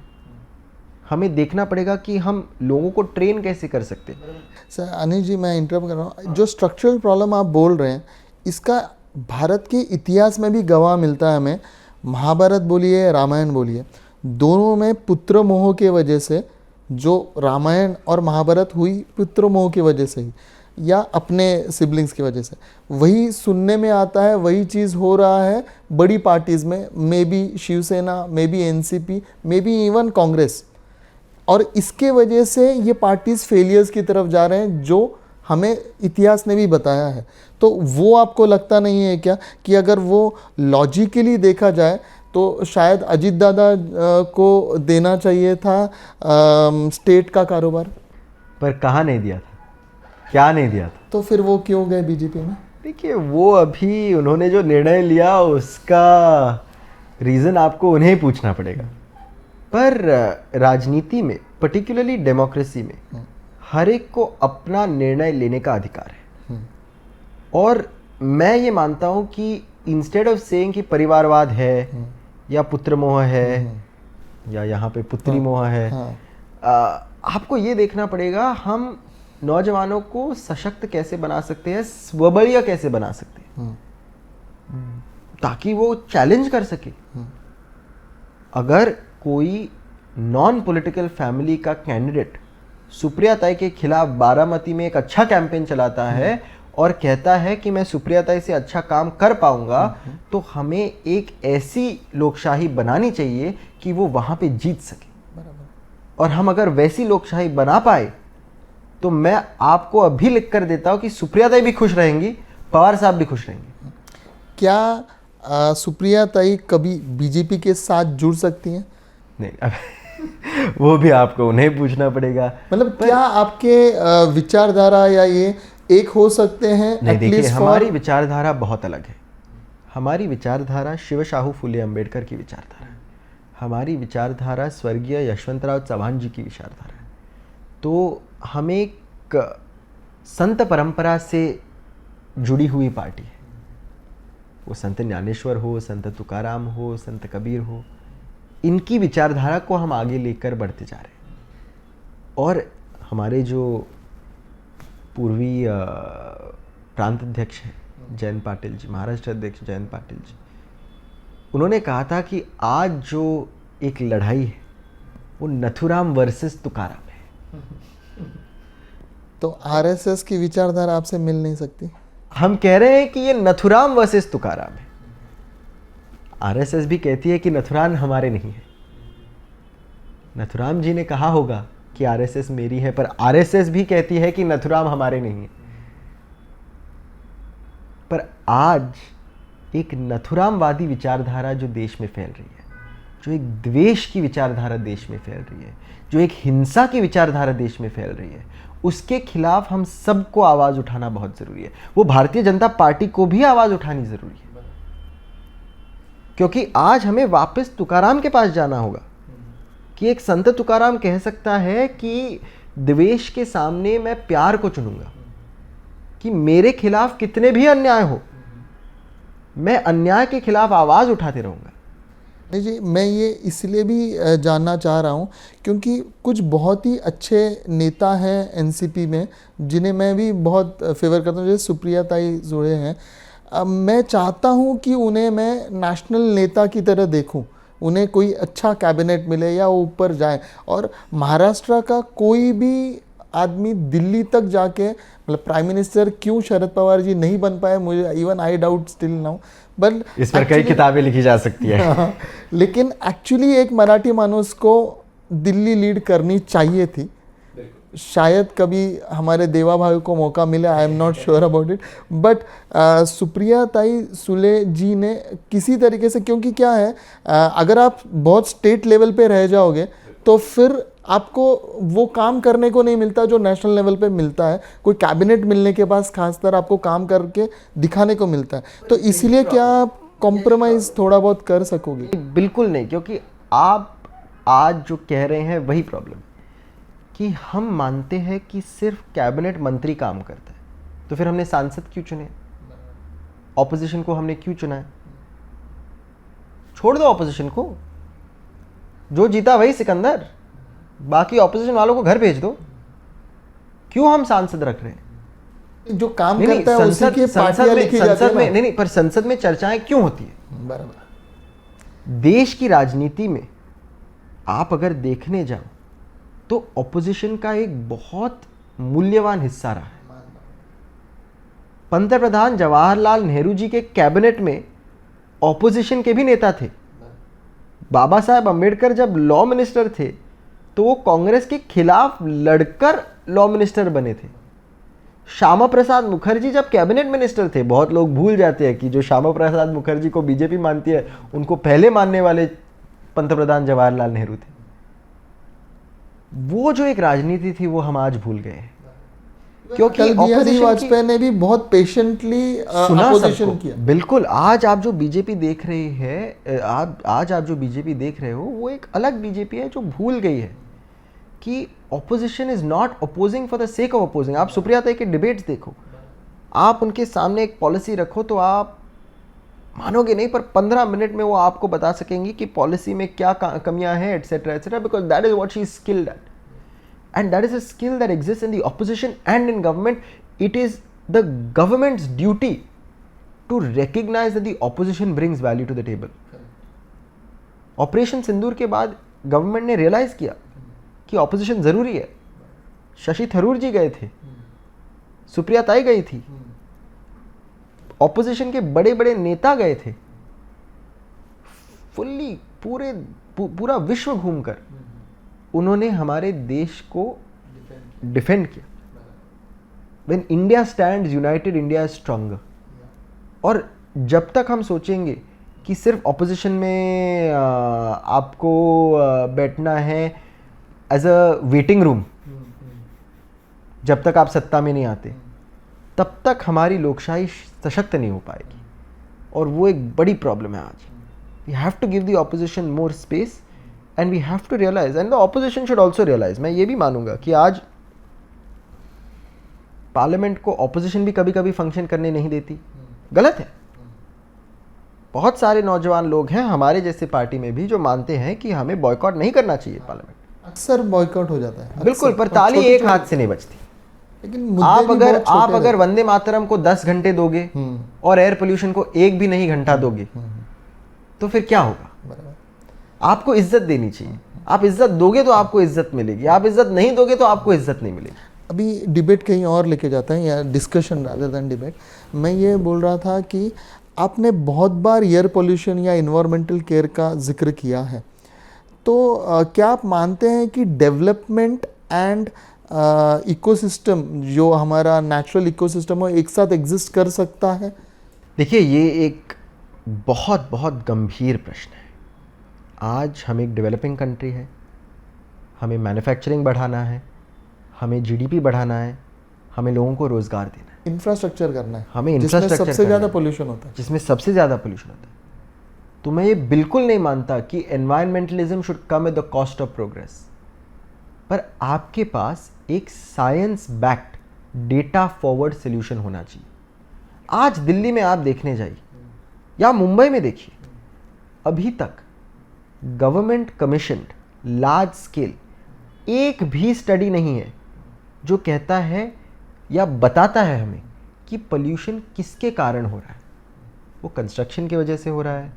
हमें देखना पड़ेगा कि हम लोगों को ट्रेन कैसे कर सकते हैं। सर अनिल जी, मैं इंटरप्ट कर रहा हूँ। जो स्ट्रक्चरल प्रॉब्लम आप बोल रहे हैं, इसका भारत के इतिहास में भी गवाह मिलता है हमें। महाभारत बोलिए, रामायण बोलिए, दोनों में पुत्र मोह के वजह से, जो रामायण और महाभारत हुई पुत्र मोह की वजह से ही, या अपने सिबलिंग्स की वजह से, वही सुनने में आता है। वही चीज़ हो रहा है बड़ी पार्टीज़ में, may be Shiv Sena, may be NCP, may be even Congress. और इसके वजह से ये पार्टीज़ फेलियर्स की तरफ जा रहे हैं, जो हमें इतिहास ने भी बताया है। तो वो आपको लगता नहीं है क्या कि अगर वो लॉजिकली देखा जाए तो शायद अजीत दादा को देना चाहिए था स्टेट का कारोबार। पर कहाँ नहीं दिया था, क्या नहीं दिया था? तो फिर वो क्यों गए बीजेपी में? देखिए, वो अभी उन्होंने जो निर्णय लिया उसका रीज़न आपको उन्हें ही पूछना पड़ेगा। पर राजनीति में, पर्टिकुलरली डेमोक्रेसी में, हर एक को अपना निर्णय लेने का अधिकार है। और मैं ये मानता हूँ कि इंस्टेड ऑफ सेइंग कि परिवारवाद है या पुत्र मोह है या यहाँ पे पुत्री मोह है, आपको ये देखना पड़ेगा हम नौजवानों को सशक्त कैसे बना सकते हैं, स्वबलीय कैसे बना सकते हैं, ताकि वो चैलेंज कर सके। अगर कोई नॉन पॉलिटिकल फैमिली का कैंडिडेट सुप्रिया ताई के खिलाफ बारामती में एक अच्छा कैंपेन चलाता है और कहता है कि मैं सुप्रिया ताई से अच्छा काम कर पाऊंगा, तो हमें एक ऐसी लोकशाही बनानी चाहिए कि वो वहां पे जीत सके। और हम अगर वैसी लोकशाही बना पाए तो मैं आपको अभी लिख कर देता हूं कि सुप्रिया ताई भी खुश रहेंगी, पवार साहब भी खुश रहेंगे। क्या सुप्रिया ताई कभी बीजेपी के साथ जुड़ सकती हैं? नहीं, अब वो भी आपको उन्हें पूछना पड़ेगा। मतलब क्या आपके विचारधारा या ये एक हो सकते हैं? नहीं, देखिए, हमारी विचारधारा बहुत अलग है। हमारी विचारधारा शिव शाहू फुले अंबेडकर की विचारधारा है। हमारी विचारधारा स्वर्गीय यशवंतराव चौहान जी की विचारधारा है। तो हम एक संत परंपरा से जुड़ी हुई पार्टी है। वो संत ज्ञानेश्वर हो, संत तुकाराम हो, संत कबीर हो, इनकी विचारधारा को हम आगे लेकर बढ़ते जा रहे हैं। और हमारे जो पूर्वी प्रांत अध्यक्ष हैं जयंत पाटिल जी, महाराष्ट्र अध्यक्ष जयंत पाटिल जी, उन्होंने कहा था कि आज जो एक लड़ाई है वो नथुराम वर्सेस तुकाराम है। तो आरएसएस की विचारधारा आपसे मिल नहीं सकती? हम कह रहे हैं कि ये नथुराम वर्सेस तुकाराम है। आरएसएस भी कहती है कि नथुराम हमारे नहीं है। नथुराम जी ने कहा होगा कि आरएसएस मेरी है, पर आरएसएस भी कहती है कि नथुराम हमारे नहीं है। पर आज एक नथुरामवादी विचारधारा जो देश में फैल रही है, जो एक द्वेष की विचारधारा देश में फैल रही है, जो एक हिंसा की विचारधारा देश में फैल रही है, उसके खिलाफ हम सबको आवाज उठाना बहुत जरूरी है। वो भारतीय जनता पार्टी को भी आवाज उठानी जरूरी है, क्योंकि आज हमें वापस तुकाराम के पास जाना होगा कि एक संत तुकाराम कह सकता है कि द्वेष के सामने मैं प्यार को चुनूंगा, कि मेरे खिलाफ कितने भी अन्याय हो, मैं अन्याय के खिलाफ आवाज उठाते रहूंगा। नहीं जी, मैं ये इसलिए भी जानना चाह रहा हूँ क्योंकि कुछ बहुत ही अच्छे नेता हैं एनसीपी में जिन्हें मैं भी बहुत फेवर करता हूँ, जैसे सुप्रिया ताई जुड़े हैं। मैं चाहता हूँ कि उन्हें मैं नेशनल नेता की तरह देखूँ, उन्हें कोई अच्छा कैबिनेट मिले या वो ऊपर जाए। और महाराष्ट्र का कोई भी आदमी दिल्ली तक जाके, मतलब प्राइम मिनिस्टर क्यों शरद पवार जी नहीं बन पाए, मुझे even I doubt still now, but इस पर कई किताबें लिखी जा सकती है। लेकिन एक्चुअली एक मराठी मानुस को दिल्ली लीड करनी चाहिए थी। शायद कभी हमारे देवा भाई को मौका मिले, I am not sure about it, but Supriya ताई सुले जी ने किसी तरीके से, क्योंकि क्या है, अगर आप बहुत स्टेट लेवल पे रह जाओगे तो फिर आपको वो काम करने को नहीं मिलता जो नेशनल लेवल पे मिलता है। कोई कैबिनेट मिलने के बाद खासकर आपको काम करके दिखाने को मिलता है। तो इसीलिए क्या आप कॉम्प्रोमाइज़ थोड़ा बहुत कर सकोगे? बिल्कुल नहीं, क्योंकि आप आज जो कह रहे हैं वही प्रॉब्लम, कि हम मानते हैं कि सिर्फ कैबिनेट मंत्री काम करता है, तो फिर हमने सांसद क्यों चुने? ऑपोजिशन को हमने क्यों चुना है? छोड़ दो ऑपोजिशन को, जो जीता वही सिकंदर, बाकी ऑपोजिशन वालों को घर भेज दो। क्यों हम सांसद रख रहे हैं? जो काम करता है उसी की पार्टियां लिखी जाती है। नहीं, पर संसद में चर्चाएं क्यों होती है? बराबर। देश की राजनीति में आप अगर देखने जाओ तो ऑपोजिशन का एक बहुत मूल्यवान हिस्सा रहा है। पंतप्रधान जवाहरलाल नेहरू जी के कैबिनेट में ऑपोजिशन के भी नेता थे। बाबा साहेब अंबेडकर जब लॉ मिनिस्टर थे तो वो कांग्रेस के खिलाफ लड़कर लॉ मिनिस्टर बने थे। श्यामा प्रसाद मुखर्जी जब कैबिनेट मिनिस्टर थे, बहुत लोग भूल जाते हैं कि जो श्यामा प्रसाद मुखर्जी को बीजेपी मानती है, उनको पहले मानने वाले पंतप्रधान जवाहरलाल नेहरू थे। वो जो एक राजनीति थी वो हम आज भूल गए, क्योंकि अटल बिहारी opposition वाजपेयी ने भी बहुत पेशेंटली सुना अपोजिशन सबको। किया। बिल्कुल, आज आप जो बीजेपी देख रहे हैं, आज आप जो बीजेपी देख रहे हो, वो एक अलग बीजेपी है जो भूल गई है कि opposition is not opposing for the sake of opposing. आप सुप्रिया ताई के डिबेट्स देखो, आप उनके सामने एक पॉलिसी रखो तो आप मानोगे नहीं, पर 15 मिनट में वो आपको बता सकेंगी कि पॉलिसी में क्या कमियां हैं, etcetera etcetera, because that is what she is skilled at, and that is a skill that exists in the opposition and in government. It is the government's duty to recognize that the opposition brings value to the table. Operation Sindoor के बाद government ने realise किया कि opposition जरूरी है। शशि थरूर जी गए थे, सुप्रिया ताई गई थी, ऑपोजिशन के बड़े बड़े नेता गए थे, फुल्ली पूरा विश्व घूमकर उन्होंने हमारे देश को डिफेंड किया। When India stands united, India is stronger. और जब तक हम सोचेंगे कि सिर्फ ऑपोजिशन में आपको बैठना है एज अ वेटिंग रूम, जब तक आप सत्ता में नहीं आते, तब तक हमारी लोकशाही सशक्त नहीं हो पाएगी, और वो एक बड़ी प्रॉब्लम है आज। We have to give the opposition more space and we have to realize, and the opposition should also realize, मैं ये भी मानूंगा कि आज पार्लियामेंट को ऑपोजिशन भी कभी कभी फंक्शन करने नहीं देती, गलत है। बहुत सारे नौजवान लोग हैं हमारे जैसे पार्टी में भी जो मानते हैं कि हमें बॉयकॉट नहीं करना चाहिए पार्लियामेंट। अक्सर बॉयकॉट हो जाता है, बिल्कुल, पर ताली एक हाथ से नहीं बचती। लेकिन आप अगर वंदे मातरम को 10 घंटे दोगे और एयर पोल्यूशन को एक भी नहीं घंटा दोगे, तो फिर क्या होगा? आपको इज्जत देनी चाहिए। आप इज्जत दोगे तो आपको इज्जत मिलेगी, आप इज्जत नहीं दोगे तो आपको इज्जत नहीं मिलेगी। अभी डिबेट कहीं और लेके जाता है, या डिस्कशन रादर देन डिबेट। मैं ये बोल रहा था कि आपने बहुत बार एयर पोल्यूशन या इन्वायरमेंटल केयर का जिक्र किया है, तो क्या आप मानते हैं कि डेवलपमेंट एंड इकोसिस्टम, जो हमारा नेचुरल इकोसिस्टम हो, एक साथ एग्जिस्ट कर सकता है? देखिए, ये एक बहुत बहुत गंभीर प्रश्न है। आज हम एक डेवलपिंग कंट्री है, हमें मैन्युफैक्चरिंग बढ़ाना है, हमें जीडीपी बढ़ाना है, हमें लोगों को रोजगार देना है, इंफ्रास्ट्रक्चर करना है, हमें इंफ्रास्ट्रक्चर सबसे ज़्यादा पोल्यूशन होता है, जिसमें सबसे ज़्यादा पोल्यूशन होता है। तो मैं ये बिल्कुल नहीं मानता कि environmentalism should come at the cost of progress, पर आपके पास एक science backed data forward solution होना चाहिए। आज दिल्ली में आप देखने जाइए या मुंबई में देखिए, अभी तक गवर्नमेंट कमीशन्ड लार्ज स्केल एक भी स्टडी नहीं है जो कहता है या बताता है हमें कि पोल्यूशन किसके कारण हो रहा है। वो कंस्ट्रक्शन की वजह से हो रहा है,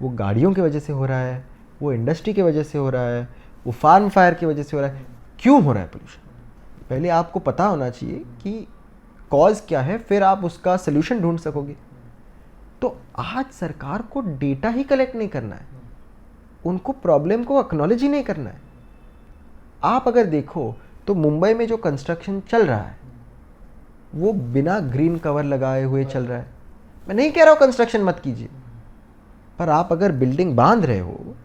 वो गाड़ियों की वजह से हो रहा है, वो इंडस्ट्री की वजह से हो रहा है, वो फार्म फायर की वजह से हो रहा है। क्यों हो रहा है पोल्यूशन? पहले आपको पता होना चाहिए कि कॉज क्या है, फिर आप उसका सोल्यूशन ढूंढ सकोगे। तो आज सरकार को डेटा ही कलेक्ट नहीं करना है, उनको प्रॉब्लम को एक्नॉलेज ही नहीं करना है। आप अगर देखो तो मुंबई में जो कंस्ट्रक्शन चल रहा है वो बिना ग्रीन कवर लगाए हुए चल रहा है। मैं नहीं कह रहा हूँ कंस्ट्रक्शन मत कीजिए, पर आप अगर बिल्डिंग बांध रहे हो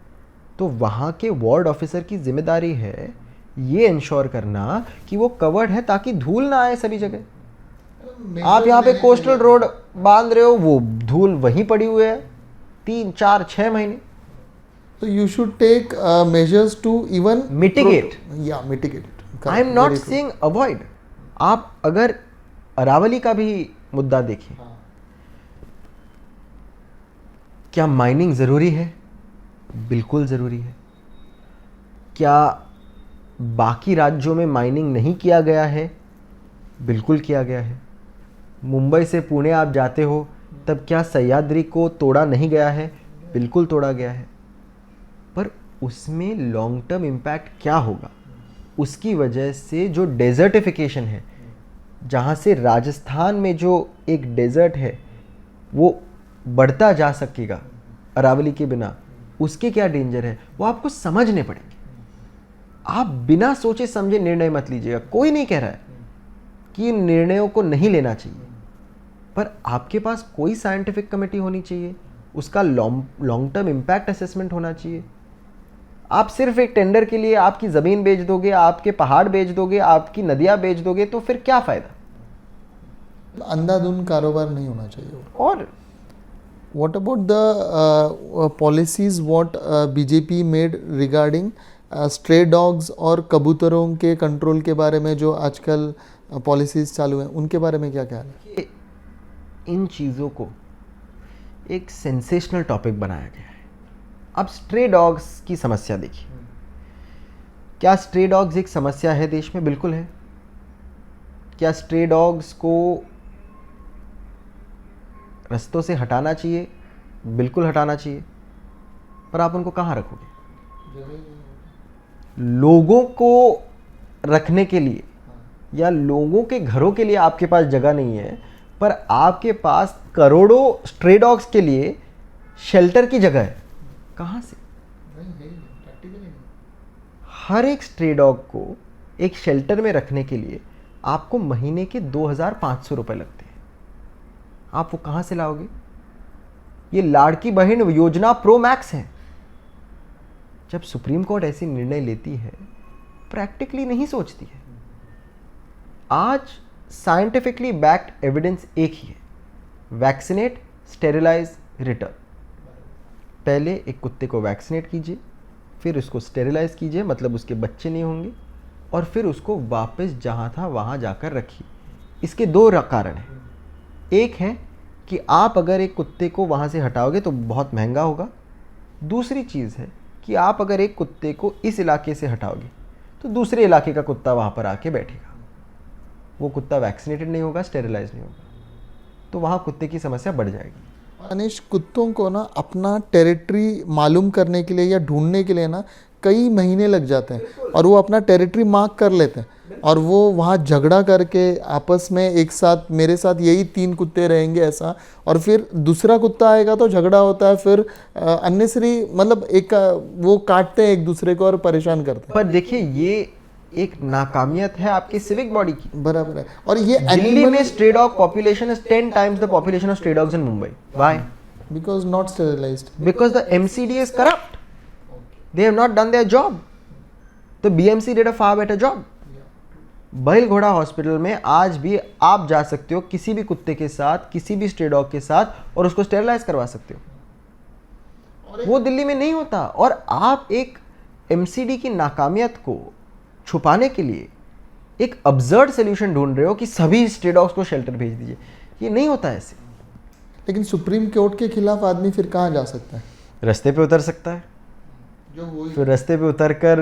तो वहाँ के वार्ड ऑफिसर की जिम्मेदारी है ये इंश्योर करना कि वो कवर्ड है ताकि धूल ना आए सभी जगह। आप यहाँ पे कोस्टल रोड बांध रहे हो, वो धूल वहीं पड़ी हुई है 3, 4, 6 महीने। So you should take measures to even mitigate. Mitigate. I am not saying avoid. आप अगर अरावली का भी मुद्दा देखें, क्या माइनिंग ज़रूरी है? बिल्कुल ज़रूरी है। क्या बाकी राज्यों में माइनिंग नहीं किया गया है? बिल्कुल किया गया है। मुंबई से पुणे आप जाते हो तब क्या सह्याद्री को तोड़ा नहीं गया है? बिल्कुल तोड़ा गया है। पर उसमें लॉन्ग टर्म इम्पैक्ट क्या होगा? उसकी वजह से जो डेजर्टिफिकेशन है, जहाँ से राजस्थान में जो एक डेजर्ट है वो बढ़ता जा सकेगा अरावली के बिना, उसके क्या डेंजर है वो आपको समझने पड़ेंगे। आप बिना सोचे समझे निर्णय मत लीजिएगा। कोई नहीं कह रहा है, कि इन निर्णयों को नहीं लेना चाहिए, पर आपके पास कोई साइंटिफिक कमेटी होनी चाहिए, उसका लॉन्ग टर्म इम्पैक्ट असेसमेंट होना चाहिए। आप सिर्फ एक टेंडर के लिए आपकी ज़मीन बेच दोगे, आपके पहाड़ बेच दोगे, आपकी नदियाँ बेच दोगे, तो फिर क्या फ़ायदा। अंधाधुंध कारोबार नहीं होना चाहिए। और What about the policies what BJP made regarding stray dogs और कबूतरों के कंट्रोल के बारे में जो आजकल पॉलिसीज चालू हैं, उनके बारे में क्या ख्याल है? ये इन चीज़ों को एक सेंसेशनल टॉपिक बनाया गया है। अब स्ट्रे डॉग्स की समस्या देखिए, क्या स्ट्रे डॉग्स एक समस्या है देश में? बिल्कुल है। क्या स्ट्रे डॉग्स को रास्तों से हटाना चाहिए? बिल्कुल हटाना चाहिए। पर आप उनको कहाँ रखोगे? लोगों को रखने के लिए या लोगों के घरों के लिए आपके पास जगह नहीं है, पर आपके पास करोड़ों स्ट्रे डॉग्स के लिए शेल्टर की जगह है। कहाँ से? हर एक स्ट्रे डॉग को एक शेल्टर में रखने के लिए आपको महीने के 2,500 रुपये लगते हैं। आप वो कहाँ से लाओगे? ये लाड़की बहन योजना प्रो मैक्स है। जब सुप्रीम कोर्ट ऐसी निर्णय लेती है, प्रैक्टिकली नहीं सोचती है। आज साइंटिफिकली बैक्ड एविडेंस एक ही है, वैक्सीनेट, स्टेरिलाइज, रिटर्न। पहले एक कुत्ते को वैक्सीनेट कीजिए, फिर उसको स्टेरिलाइज कीजिए, मतलब उसके बच्चे नहीं होंगे, और फिर उसको वापस जहाँ था वहाँ जाकर रखिए। इसके दो कारण हैं। एक है कि आप अगर एक कुत्ते को वहाँ से हटाओगे तो बहुत महंगा होगा। दूसरी चीज़ है कि आप अगर एक कुत्ते को इस इलाके से हटाओगे तो दूसरे इलाके का कुत्ता वहाँ पर आके बैठेगा। वो कुत्ता वैक्सीनेटेड नहीं होगा, स्टेरिलाइज नहीं होगा, तो वहाँ कुत्ते की समस्या बढ़ जाएगी। अनिश, कुत्तों को ना अपना टेरिटरी मालूम करने के लिए या ढूंढने के लिए ना कई महीने लग जाते हैं, और वो अपना टेरिटरी मार्क कर लेते हैं, और वो वहाँ झगड़ा करके आपस में एक साथ, मेरे साथ यही 3 कुत्ते रहेंगे ऐसा, और फिर दूसरा कुत्ता आएगा तो झगड़ा होता है, फिर अननेसरी, मतलब एक वो काटते हैं एक दूसरे को और परेशान करते हैं। पर देखिए, ये एक नाकामियत है आपकी सिविक बॉडी की। बराबर है। और ये दिल्ली में stray dog population is 10 times the population of stray dogs in Mumbai. Why? Because not sterilized. Because the MCD is corrupt. They have not done their job. The BMC did a far better job. बैल घोड़ा hospital में आज भी आप जा सकते हो किसी भी कुत्ते के साथ, किसी भी स्ट्रे डॉग के साथ, और उसको स्टेरिलाइज करवा सकते हो। वो दिल्ली में नहीं होता। और आप एक MCD की नाकामियत को छुपाने के लिए एक अब्सर्ड सोल्यूशन ढूंढ रहे हो कि सभी स्ट्रे डॉग्स को शेल्टर भेज दीजिए। ये नहीं होता ऐसे। लेकिन सुप्रीम कोर्ट के खिलाफ आदमी फिर कहाँ जा सकता है? रास्ते पे उतर सकता है। फिर रास्ते पे उतरकर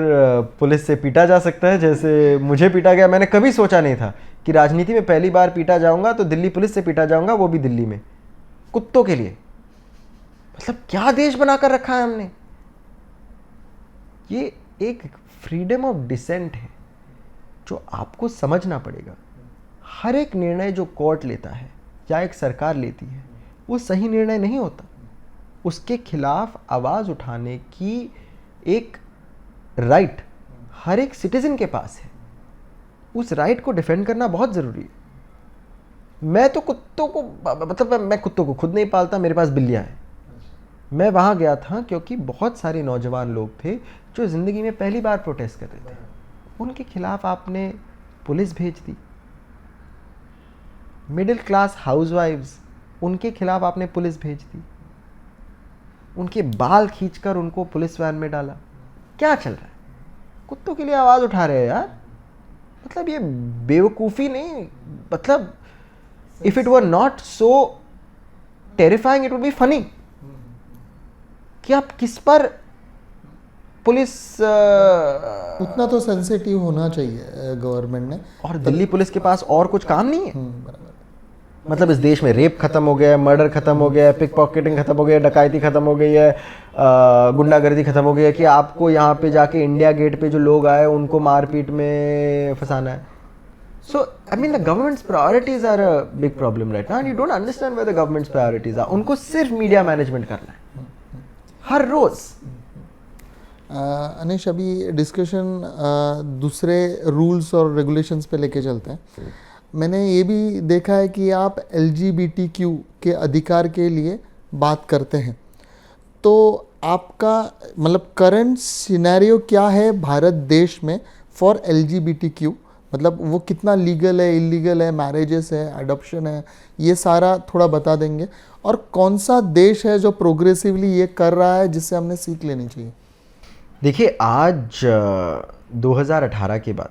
पुलिस से पीटा जा सकता है, जैसे मुझे पीटा गया। मैंने कभी सोचा नहीं था कि राजनीति में पहली बार पीटा जाऊंगा तो दिल्ली पुलिस से पीटा जाऊंगा, वो भी दिल्ली में, कुत्तों के लिए। मतलब क्या देश बनाकर रखा है हमने। ये एक फ्रीडम ऑफ डिसेंट है जो आपको समझना पड़ेगा। हर एक निर्णय जो कोर्ट लेता है या एक सरकार लेती है, वो सही निर्णय नहीं होता। उसके खिलाफ आवाज़ उठाने की एक राइट हर एक सिटीजन के पास है। उस राइट को डिफेंड करना बहुत ज़रूरी है। मैं तो कुत्तों को, मतलब मैं कुत्तों को खुद नहीं पालता, मेरे पास बिल्लियाँ हैं। मैं वहाँ गया था क्योंकि बहुत सारे नौजवान लोग थे जो ज़िंदगी में पहली बार प्रोटेस्ट कर रहे थे। उनके खिलाफ आपने पुलिस भेज दी। मिडिल क्लास हाउसवाइफ्स, उनके खिलाफ आपने पुलिस भेज दी। उनके बाल खींचकर उनको पुलिस वैन में डाला। क्या चल रहा है? कुत्तों के लिए आवाज़ उठा रहे हैं यार। मतलब ये बेवकूफ़ी नहीं, मतलब if it were not so terrifying it would be funny कि आप किस पर पुलिस उतना तो सेंसिटिव होना चाहिए गवर्नमेंट ने। और दिल्ली पुलिस के पास और कुछ काम नहीं है। बराबर। मतलब इस देश में रेप खत्म हो गया है, मर्डर खत्म हो गया है, पिक पॉकेटिंग खत्म हो गया है, डकैती खत्म हो गई है, गुंडागर्दी खत्म हो गई है कि आपको यहाँ पे जाके इंडिया गेट पे जो लोग आए उनको मारपीट में फंसाना है। So I mean the government's priorities are a big problem right now and you don't understand where the government's priorities are. उनको सिर्फ मीडिया मैनेजमेंट करना है हर रोज। अनिश, अभी डिस्कशन दूसरे रूल्स और रेगुलेशंस पे लेके चलते हैं। मैंने ये भी देखा है कि आप LGBTQ के अधिकार के लिए बात करते हैं, तो आपका मतलब करंट सिनेरियो क्या है भारत देश में फॉर LGBTQ? मतलब वो कितना लीगल है, इलीगल है, मैरिजेस है, अडॉप्शन है, ये सारा थोड़ा बता देंगे। और कौन सा देश है जो प्रोग्रेसिवली ये कर रहा है जिससे हमने सीख लेनी चाहिए? देखिए, आज 2018 के बाद,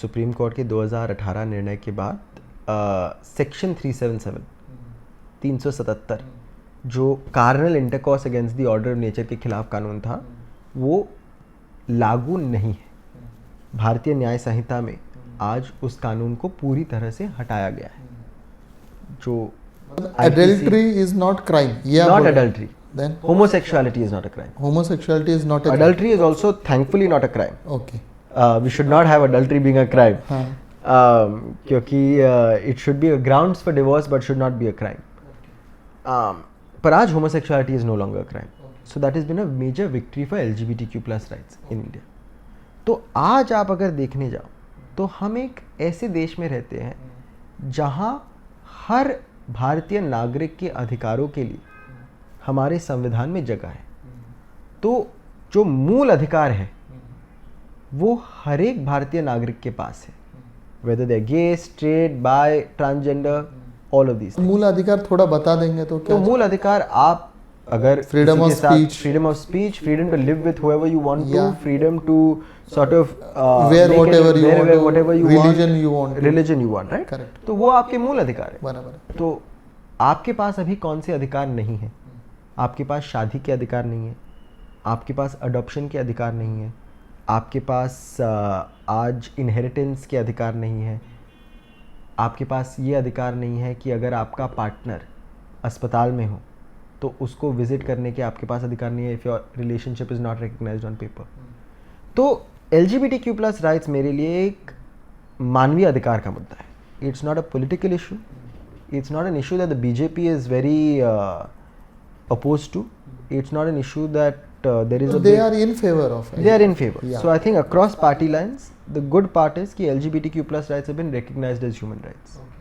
सुप्रीम कोर्ट के 2018 निर्णय के बाद सेक्शन 377 377 जो carnal intercourse against the order of nature के खिलाफ कानून था, वो लागू नहीं है। भारतीय न्याय संहिता में आज उस कानून को पूरी तरह से हटाया गया है। जो adultery is not crime, not adultery, then homosexuality is not a crime. homosexuality is not a Adultery is also thankfully not a crime. Okay. We should not have adultery being a crime. हाँ. क्योंकि it should be a grounds for divorce but should not be a crime. पर आज homosexuality is no longer a crime. So that has been a major victory for LGBTQ+ rights in India. तो आज आप अगर देखने जाओ तो हम एक ऐसे देश में रहते हैं जहाँ हर भारतीय नागरिक के अधिकारों के लिए हमारे संविधान में जगह है। तो जो मूल अधिकार है वो हर एक भारतीय नागरिक के पास है, whether they gay, straight, bi, transgender, all of these. मूल अधिकार थोड़ा बता देंगे तो क्या? तो मूल अधिकार आप अगर freedom of speech, freedom to live with whoever you want to, freedom to sort of wear whatever you want, religion you want, right? Correct. तो वो आपके मूल अधिकार है। बराबर। तो आपके पास अभी कौन से अधिकार नहीं है? आपके पास शादी के अधिकार नहीं है, आपके पास अडॉप्शन के अधिकार नहीं है, आपके पास आज इनहेरिटेंस के अधिकार नहीं है, आपके पास ये अधिकार नहीं है कि अगर आपका पार्टनर अस्पताल में हो तो उसको विजिट करने के आपके पास अधिकार नहीं है, if your relationship is not recognised on paper. तो LGBTQ+ राइट्स मेरे लिए एक मानवीय अधिकार का मुद्दा है। It's not a political issue, it's not an issue that the BJP is very opposed to. It's not an issue that there is they are in favor of it. They are in favor. Yeah. So I think across party lines, the good part is कि LGBTQ+ rights have been recognized as human rights. Okay.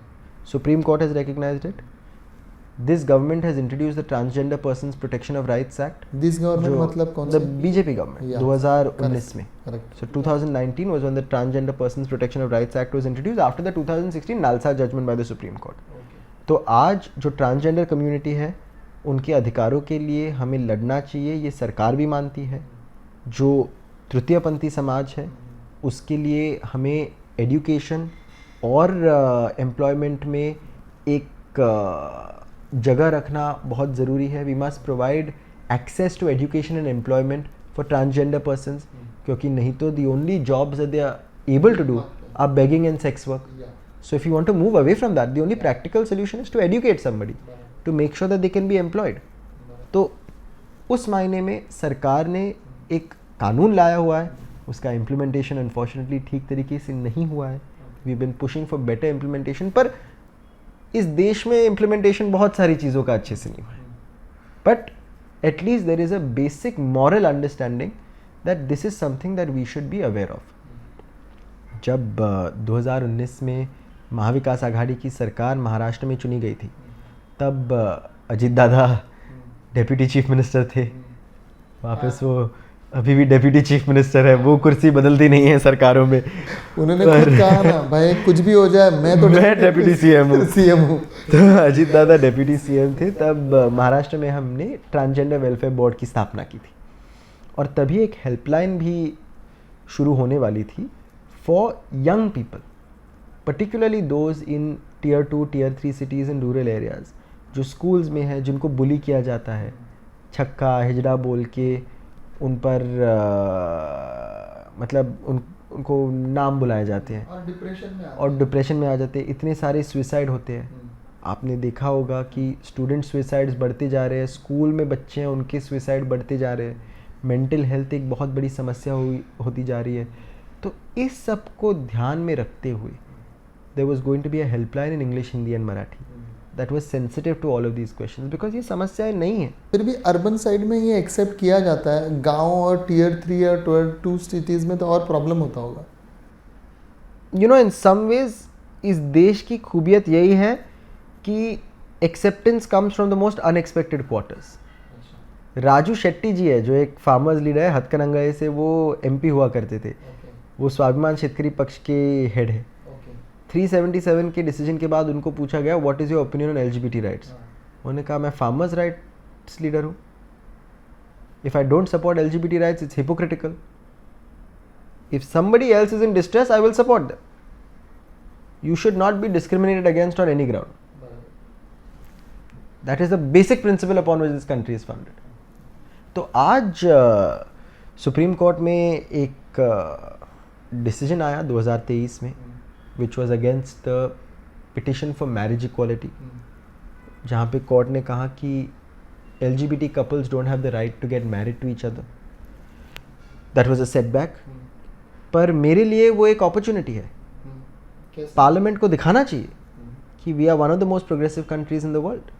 Supreme Court has recognized it. This government has introduced the Transgender Persons Protection of Rights Act. This government मतलब कौन The BJP government. Yeah. 2019 में. Correct. So 2019 was when the Transgender Persons Protection of Rights Act was introduced after the 2016 Nalsa judgment by the Supreme Court. Okay. तो आज जो transgender community है उनके अधिकारों के लिए हमें लड़ना चाहिए, ये सरकार भी मानती है। जो तृतीयपंथी समाज है उसके लिए हमें एजुकेशन और एम्प्लॉयमेंट में एक जगह रखना बहुत ज़रूरी है। We must provide access to education and employment for transgender persons, क्योंकि नहीं तो the only jobs that they are able to do are begging and sex work. So if you want to move away from that, the only practical solution is to educate somebody, to make sure that they can be employed. तो उस मायने में सरकार ने एक कानून लाया हुआ है, उसका इम्प्लीमेंटेशन अनफॉर्चुनेटली ठीक तरीके से नहीं हुआ है। We been pushing for better implementation, पर इस देश में इम्प्लीमेंटेशन बहुत सारी चीज़ों का अच्छे से नहीं हुआ है। But at least there is a basic moral understanding that this is something that we should be aware of. जब 2019 में महाविकास आघाड़ी की सरकार महाराष्ट्र में चुनी गई थी, तब अजीत दादा डेप्यूटी चीफ मिनिस्टर थे। वापस वो अभी भी डेप्यूटी चीफ मिनिस्टर है, वो कुर्सी बदलती नहीं है सरकारों में। उन्होंने खुद कहा ना, भाई कुछ भी हो जाए मैं डेप्यूटी सीएम हूँ। तो अजीत दादा डेप्यूटी सीएम थे, तब महाराष्ट्र में हमने ट्रांसजेंडर वेलफेयर बोर्ड की स्थापना की थी, और तभी एक हेल्पलाइन भी शुरू होने वाली थी for young people, particularly those in tier 2, tier 3 cities and rural areas, जो स्कूल्स में है, जिनको बुली किया जाता है, छक्का हिजड़ा बोल के उन पर मतलब उनको नाम बुलाए जाते हैं और डिप्रेशन में आ जाते हैं। इतने सारे सुसाइड होते हैं। आपने देखा होगा कि स्टूडेंट सुसाइड्स बढ़ते जा रहे हैं, स्कूल में बच्चे हैं उनके सुसाइड बढ़ते जा रहे हैं, मेंटल हेल्थ एक बहुत बड़ी समस्या होती जा रही है। तो इस सब को ध्यान में रखते हुए there was going to be a helpline in English, Hindi and Marathi that was sensitive to all of these questions, because ये समस्याएं नहीं है। फिर भी अर्बन साइड में ये एक्सेप्ट किया जाता है, गांव और tier 3 और tier 2 सिटीज़ में तो और प्रॉब्लम होता होगा। You know, in some ways इस देश की खूबियत यही है कि acceptance comes from the most unexpected quarters. Raju Shetty ji है जो एक फार्मर्स लीडर है, हथकरंगा से वो एमपी हुआ करते थे। वो स्वाभिमान शेतकरी पक्ष के हेड है। 377 के डिसीजन के बाद उनको पूछा गया what is your opinion on LGBT rights. उन्होंने कहा मैं फार्मर्स राइट्स लीडर हूँ। If I don't support LGBT rights it's hypocritical. If somebody else is in distress I will support them. You should not be discriminated against on any ground. That is the basic principle upon which this country is founded. तो आज supreme court में एक decision आया 2023 में which was against the petition for marriage equality, जहाँ पे court ने कहा कि LGBT couples don't have the right to get married to each other. That was a setback. पर मेरे लिए वो एक अपॉर्चुनिटी है। पार्लियामेंट को दिखाना चाहिए कि we are one of the most progressive countries in the world,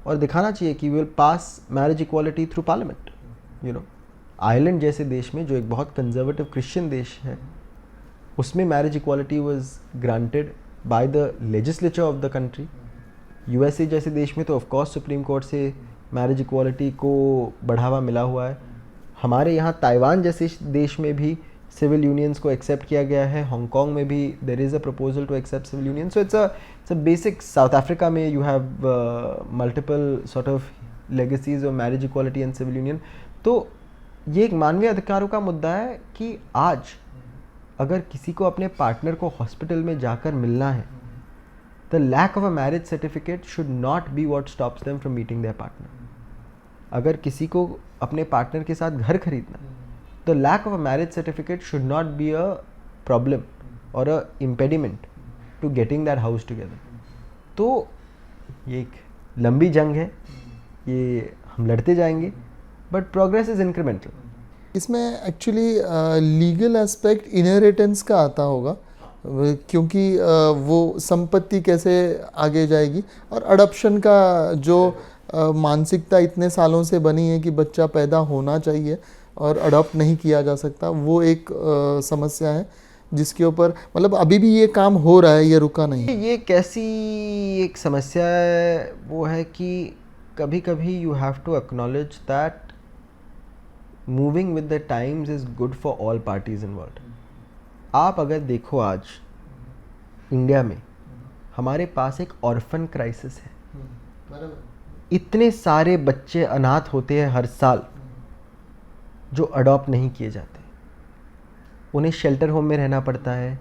और दिखाना चाहिए कि we will pass marriage equality through parliament. You know, Ireland जैसे देश में जो एक बहुत कंजर्वेटिव क्रिश्चियन देश है, उसमें marriage equality was granted by the legislature of the country. USA जैसे देश में तो ऑफ कोर्स सुप्रीम कोर्ट से मैरिज इक्वालिटी को बढ़ावा मिला हुआ है। हमारे यहाँ ताइवान जैसे देश में भी सिविल यूनियंस को एक्सेप्ट किया गया है। हांगकांग में भी there is a proposal to accept civil union. So it's a basic. South Africa में you have multiple sort of legacies of marriage equality and civil union. तो ये एक मानवीय अधिकारों का मुद्दा है कि आज अगर किसी को अपने पार्टनर को हॉस्पिटल में जाकर मिलना है, the lack of a marriage certificate should not be what stops them from meeting their partner. अगर किसी को अपने पार्टनर के साथ घर खरीदना, the lack of a marriage certificate should not be a problem or a impediment to getting that house together. तो ये एक लंबी जंग है, ये हम लड़ते जाएंगे, but progress is incremental. इसमें एक्चुअली लीगल एस्पेक्ट इनहेरिटेंस का आता होगा, क्योंकि वो संपत्ति कैसे आगे जाएगी, और अडॉप्शन का जो मानसिकता इतने सालों से बनी है कि बच्चा पैदा होना चाहिए और अडॉप्ट नहीं किया जा सकता, वो एक समस्या है जिसके ऊपर मतलब अभी भी ये काम हो रहा है, ये रुका नहीं। ये कैसी एक समस्या है, वो है कि कभी कभी you have to acknowledge that moving with the times is good for all parties involved. आप अगर देखो आज इंडिया में हमारे पास एक ऑर्फन क्राइसिस है। इतने सारे बच्चे अनाथ होते हैं हर साल जो अडॉप्ट नहीं किए जाते। उन्हें शेल्टर होम में रहना पड़ता है,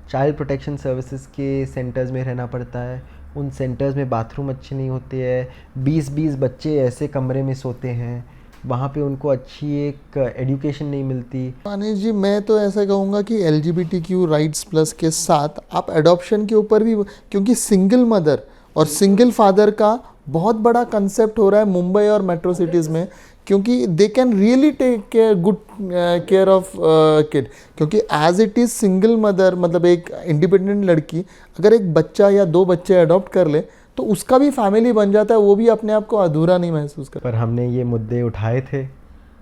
चाइल्ड प्रोटेक्शन सर्विसेज के सेंटर्स में रहना पड़ता है। उन सेंटर्स में बाथरूम अच्छे नहीं होते हैं। 20-20 बच्चे ऐसे कमरे में सोते हैं, वहाँ पे उनको अच्छी एक एजुकेशन नहीं मिलती। अनिश जी, मैं तो ऐसा कहूँगा कि LGBTQ राइट्स प्लस के साथ आप एडॉप्शन के ऊपर भी, क्योंकि सिंगल मदर और सिंगल फादर का बहुत बड़ा कंसेप्ट हो रहा है मुंबई और मेट्रो सिटीज़ में, क्योंकि they can really take care good care of kid. क्योंकि as it is single mother, मतलब एक इंडिपेंडेंट लड़की अगर एक बच्चा या 2 बच्चे अडॉप्ट कर ले तो उसका भी फैमिली बन जाता है, वो भी अपने आप को अधूरा नहीं महसूस करता। पर हमने ये मुद्दे उठाए थे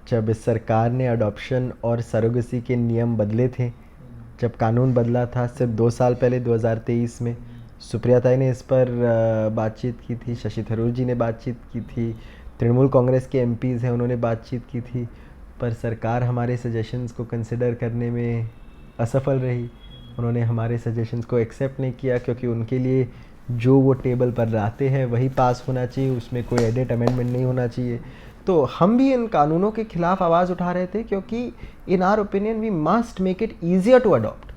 जब इस सरकार ने अडॉप्शन और सरोगेसी के नियम बदले थे। जब कानून बदला था सिर्फ 2 साल पहले 2023 में, सुप्रिया ताई ने इस पर बातचीत की थी, शशि थरूर जी ने बातचीत की थी, तृणमूल कांग्रेस के MPs हैं उन्होंने बातचीत की थी, पर सरकार हमारे सजेशंस को कंसिडर करने में असफल रही। उन्होंने हमारे सजेशंस को एक्सेप्ट नहीं किया, क्योंकि उनके लिए जो वो टेबल पर लाते हैं वही पास होना चाहिए, उसमें कोई एडिट अमेंडमेंट नहीं होना चाहिए। तो हम भी इन कानूनों के खिलाफ आवाज़ उठा रहे थे, क्योंकि in our opinion we must make it easier to adopt.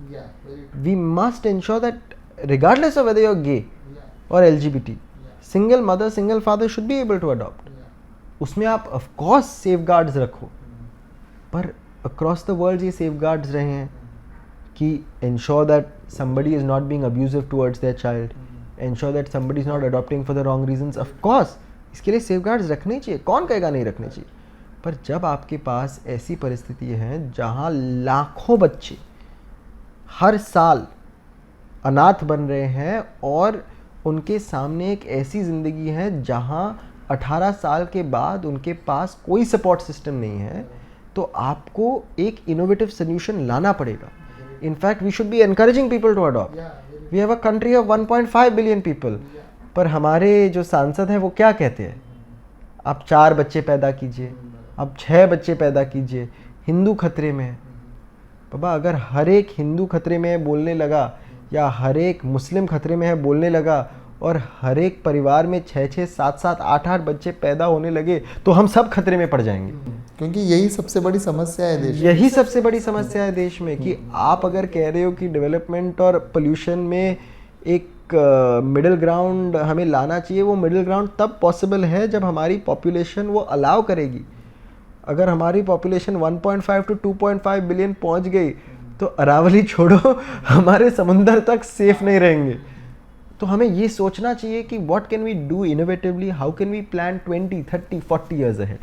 We must ensure that regardless of whether you're gay or LGBT, single mother, single father should be able to adopt. उसमें आप of course safeguards रखो, पर across the world ये safeguards रहे हैं कि ensure that somebody is not being abusive towards their child, ensure that somebody is not adopting for the wrong reasons. Of course इसके लिए safeguards रखने चाहिए, कौन कहेगा नहीं रखने चाहिए। पर जब आपके पास ऐसी परिस्थिति है जहाँ लाखों बच्चे हर साल अनाथ बन रहे हैं और उनके सामने एक ऐसी ज़िंदगी है जहां 18 साल के बाद उनके पास कोई सपोर्ट सिस्टम नहीं है, तो आपको एक इनोवेटिव सोल्यूशन लाना पड़ेगा। In fact we should be encouraging people to adopt. We have a country of 1.5 billion people. पर हमारे जो सांसद हैं वो क्या कहते हैं, आप 4 बच्चे पैदा कीजिए, आप 6 बच्चे पैदा कीजिए, हिंदू खतरे में है। बाबा अगर हर एक हिंदू खतरे में है बोलने लगा, या हर एक मुस्लिम खतरे में है बोलने लगा, और हर एक परिवार में 6-6, 7-7, 8-8 बच्चे पैदा होने लगे, तो हम सब खतरे में पड़ जाएंगे। क्योंकि यही सबसे बड़ी समस्या है देश में। यही सबसे बड़ी समस्या है देश में, कि आप अगर कह रहे हो कि डेवलपमेंट और पोल्यूशन में एक मिडिल ग्राउंड हमें लाना चाहिए, वो मिडिल ग्राउंड तब पॉसिबल है जब हमारी पॉपुलेशन वो अलाउ करेगी। अगर हमारी पॉपुलेशन 1.5 to 2.5 बिलियन पहुंच गई तो अरावली छोड़ो हमारे समुंदर तक सेफ नहीं रहेंगे। तो हमें ये सोचना चाहिए कि what can we do innovatively, how can we plan 20, 30, 40 years ahead,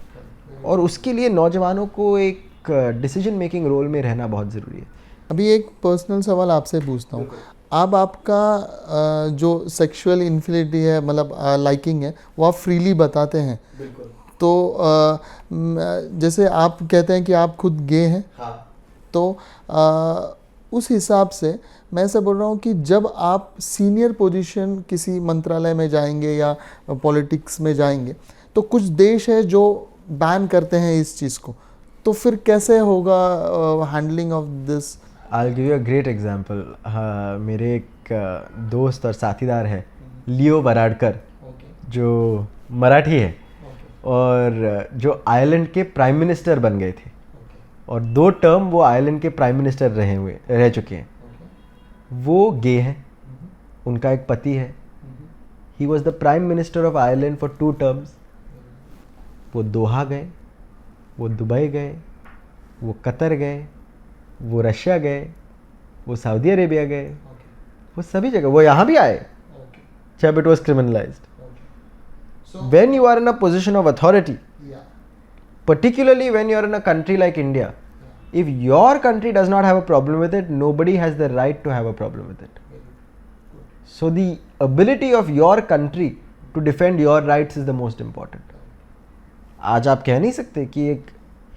और उसके लिए नौजवानों को एक डिसीजन मेकिंग रोल में रहना बहुत ज़रूरी है। अभी एक पर्सनल सवाल आपसे पूछता हूँ, अब आपका जो सेक्सुअल इन्फिनिटी है, मतलब लाइकिंग है, वो आप फ्रीली बताते हैं। तो जैसे आप कहते हैं कि आप खुद गे हैं, तो उस हिसाब से मैं ऐसा बोल रहा हूँ कि जब आप सीनियर पोजीशन किसी मंत्रालय में जाएंगे या पॉलिटिक्स में जाएंगे, तो कुछ देश है जो बैन करते हैं इस चीज़ को, तो फिर कैसे होगा handling of this? I'll give you a great example. मेरे एक दोस्त और साथीदार है लियो वराडकर, जो मराठी है, और जो आयरलैंड के प्राइम मिनिस्टर बन गए थे, और 2 टर्म वो आयरलैंड के प्राइम मिनिस्टर रह चुके हैं। वो गे हैं, उनका एक पति है, he was the prime minister of Ireland for 2 terms. वो दोहा गए, वो दुबई गए, वो कतर गए, वो रशिया गए, वो सऊदी अरेबिया गए, वो सभी जगह, वो यहाँ भी आए जब it was criminalised. When you are in a position of authority, particularly when you are in a country like India, if your country does not have a problem with it, nobody has the right to have a problem with it. So the ability of your country to defend your rights is the most important. आज आप कह नहीं सकते कि एक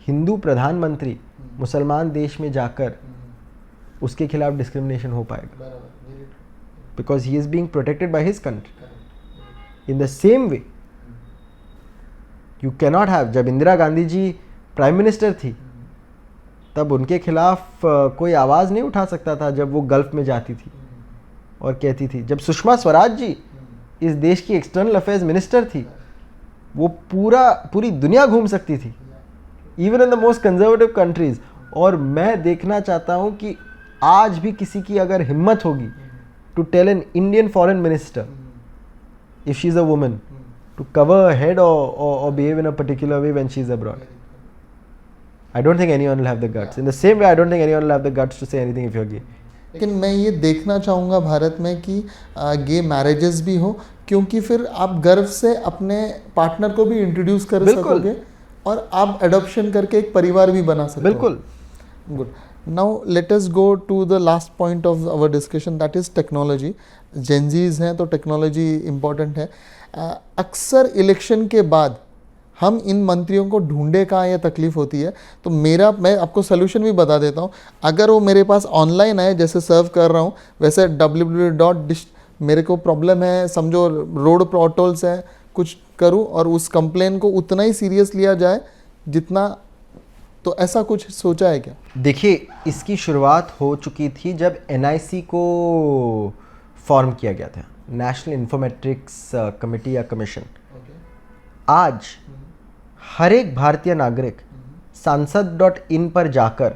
हिंदू प्रधानमंत्री मुसलमान देश में जाकर उसके खिलाफ डिस्क्रिमिनेशन हो पाएगा, because he is being protected by his country. In the same way, you cannot have, जब इंदिरा गांधी जी प्राइम मिनिस्टर थी तब उनके खिलाफ कोई आवाज़ नहीं उठा सकता था जब वो गल्फ में जाती थी और कहती थी। जब सुषमा स्वराज जी इस देश की एक्सटर्नल अफेयर्स मिनिस्टर थी, वो पूरी दुनिया घूम सकती थी, even in the most conservative countries. और मैं देखना चाहता हूँ कि आज भी किसी की अगर हिम्मत होगी to tell an Indian foreign minister, if she is a woman, to cover her head or behave in a particular way when she is abroad. I don't think anyone will have the guts. In the same way, I don't think anyone will have the guts to say anything if you're gay. लेकिन मैं ये देखना चाहूँगा भारत में कि गे marriages भी हो, क्योंकि फिर आप गर्व से अपने पार्टनर को भी इंट्रोड्यूस कर सकोगे और आप एडॉप्शन करके एक परिवार भी बना सकते हो। बिल्कुल। Good. Now let us go to the last point of our discussion, that is technology. Gen Zs हैं तो टेक्नोलॉजी इम्पॉर्टेंट है। अक्सर इलेक्शन के बाद हम इन मंत्रियों को ढूंढे कहाँ या तकलीफ़ होती है, तो मैं आपको सोल्यूशन भी बता देता हूँ। अगर वो मेरे पास ऑनलाइन है, जैसे सर्व कर रहा हूँ वैसे www.dish, मेरे को प्रॉब्लम है, समझो रोड पोर्टल्स है, कुछ करूँ और उस कंप्लेन को उतना ही सीरियस लिया जाए जितना, तो ऐसा कुछ सोचा है क्या? देखिए, इसकी शुरुआत हो चुकी थी जब NIC को फॉर्म किया गया था, नेशनल इन्फॉर्मेटिक्स कमेटी या कमीशन। आज हर एक भारतीय नागरिक सांसद.in पर जाकर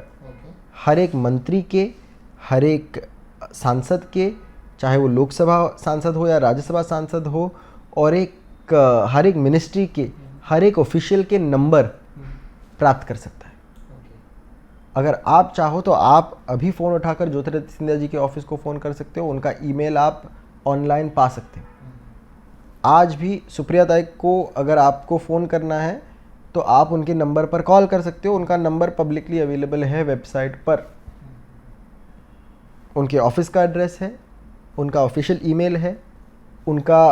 हर एक मंत्री के, हर एक सांसद के, चाहे वो लोकसभा सांसद हो या राज्यसभा सांसद हो, और हर एक मिनिस्ट्री के हर एक ऑफिशियल के नंबर प्राप्त कर सकता है। अगर आप चाहो तो आप अभी फ़ोन उठाकर ज्योतिरादित्य सिंधिया जी के ऑफिस को फ़ोन कर सकते हो, उनका ईमेल आप ऑनलाइन पा सकते हो। आज भी सुप्रिया ताई को अगर आपको फ़ोन करना है तो आप उनके नंबर पर कॉल कर सकते हो, उनका नंबर पब्लिकली अवेलेबल है वेबसाइट पर। उनके ऑफिस का एड्रेस है, उनका ऑफिशियल ईमेल है, उनका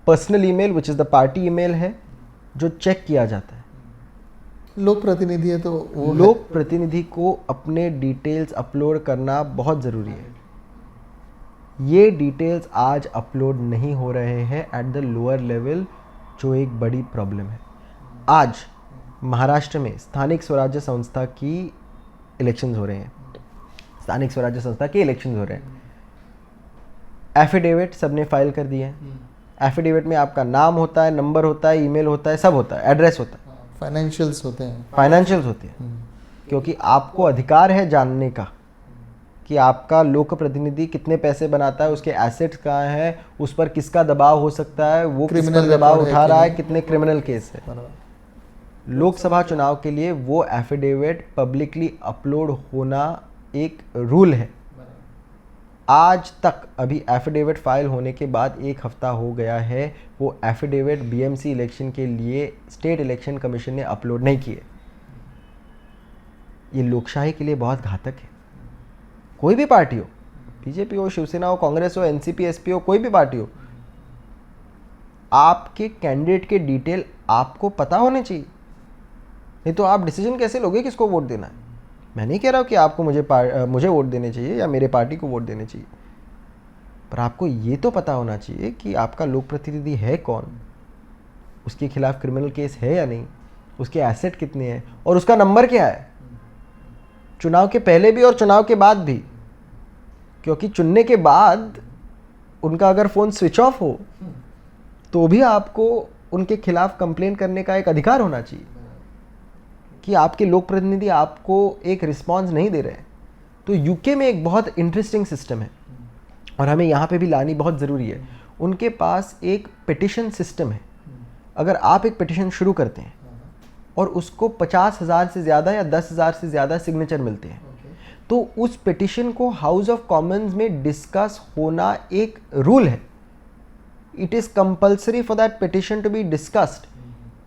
personal email which is the party email है, जो चेक किया जाता है। लोक प्रतिनिधि है तो वो लोक प्रतिनिधि को अपने डिटेल्स अपलोड करना बहुत ज़रूरी है। ये डिटेल्स आज अपलोड नहीं हो रहे हैं एट द लोअर लेवल, जो एक बड़ी प्रॉब्लम है। आज महाराष्ट्र में स्थानिक स्वराज्य संस्था की इलेक्शंस हो रहे हैं, स्थानिक स्वराज्य संस्था के इलेक्शंस हो रहे हैं। एफिडेविट सबने फाइल कर दिए हैं। एफिडेविट में आपका नाम होता है, नंबर होता है, ईमेल होता है, सब होता है, एड्रेस होता है, फाइनेंशियल्स होते हैं, फाइनेंशियल्स होते हैं, क्योंकि आपको अधिकार है जानने का कि आपका लोक प्रतिनिधि कितने पैसे बनाता है, उसके एसेट्स कहाँ हैं, उस पर किसका दबाव हो सकता है, वो किस पर दबाव उठा रहा है, कितने क्रिमिनल केस है। लोकसभा चुनाव के लिए वो एफिडेविट पब्लिकली अपलोड होना एक रूल है। आज तक अभी एफिडेविट फाइल होने के बाद 1 हफ्ता हो गया है, वो एफिडेविट बीएमसी इलेक्शन के लिए स्टेट इलेक्शन कमीशन ने अपलोड नहीं किए। ये लोकशाही के लिए बहुत घातक है। कोई भी पार्टी हो, बीजेपी हो, शिवसेना हो, कांग्रेस हो, एनसीपी, एसपी हो, कोई भी पार्टी हो, आपके कैंडिडेट के डिटेल आपको पता होने चाहिए, नहीं तो आप डिसीजन कैसे लोगे किसको वोट देना है। मैं नहीं कह रहा हूँ कि आपको मुझे वोट देने चाहिए या मेरे पार्टी को वोट देने चाहिए, पर आपको ये तो पता होना चाहिए कि आपका लोक प्रतिनिधि है कौन, उसके खिलाफ क्रिमिनल केस है या नहीं, उसके एसेट कितने हैं और उसका नंबर क्या है, चुनाव के पहले भी और चुनाव के बाद भी। क्योंकि चुनने के बाद उनका अगर फ़ोन स्विच ऑफ हो तो भी आपको उनके खिलाफ कंप्लेन करने का एक अधिकार होना चाहिए कि आपके लोक प्रतिनिधि आपको एक रिस्पांस नहीं दे रहे हैं। तो यूके में एक बहुत इंटरेस्टिंग सिस्टम है और हमें यहाँ पे भी लानी बहुत ज़रूरी है। उनके पास एक पिटिशन सिस्टम है। अगर आप एक पिटिशन शुरू करते हैं और उसको 50,000 से ज़्यादा या 10,000 से ज़्यादा सिग्नेचर मिलते हैं, तो उस पिटिशन को हाउस ऑफ कॉमन्स में डिस्कस होना एक रूल है। It is compulsory for that petition to be discussed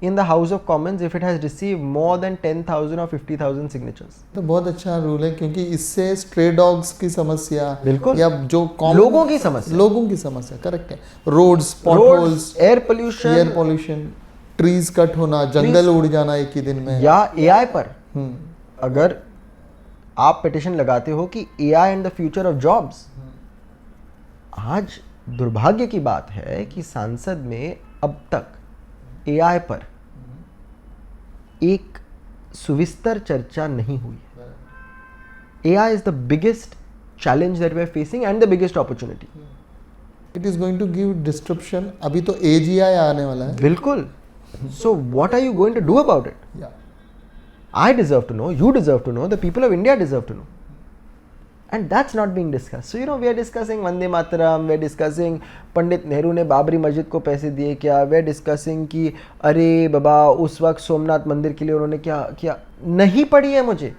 in the House of Commons if it has received more than 10,000 or 50,000 signatures। तो बहुत अच्छा रूल है, क्योंकि इससे स्ट्रे डॉग्स की समस्या, बिल्कुल, या जो लोगों की समस्या, करेक्ट है, roads, potholes, air pollution, trees cut होना, जंगल उड़ जाना एक ही दिन में, या एआई पर अगर आप पिटिशन लगाते हो कि AI and the future of jobs. आज दुर्भाग्य की बात है कि संसद में अब तक एआई पर एक सुविस्तर चर्चा नहीं हुई है। AI is the biggest challenge that we are facing and the biggest opportunity. It is going to give disruption. अभी तो एजीआई आने वाला है। बिल्कुल। So what are you going to do about it? I deserve to know, you deserve to know, the people of India deserve to know. And that's not being discussed. So, we are discussing Vande Mataram, we are discussing Pandit Nehru ने बाबरी मस्जिद को पैसे दिए क्या, we are discussing कि अरे बाबा उस वक्त सोमनाथ मंदिर के लिए उन्होंने क्या किया। नहीं पड़ी है मुझे।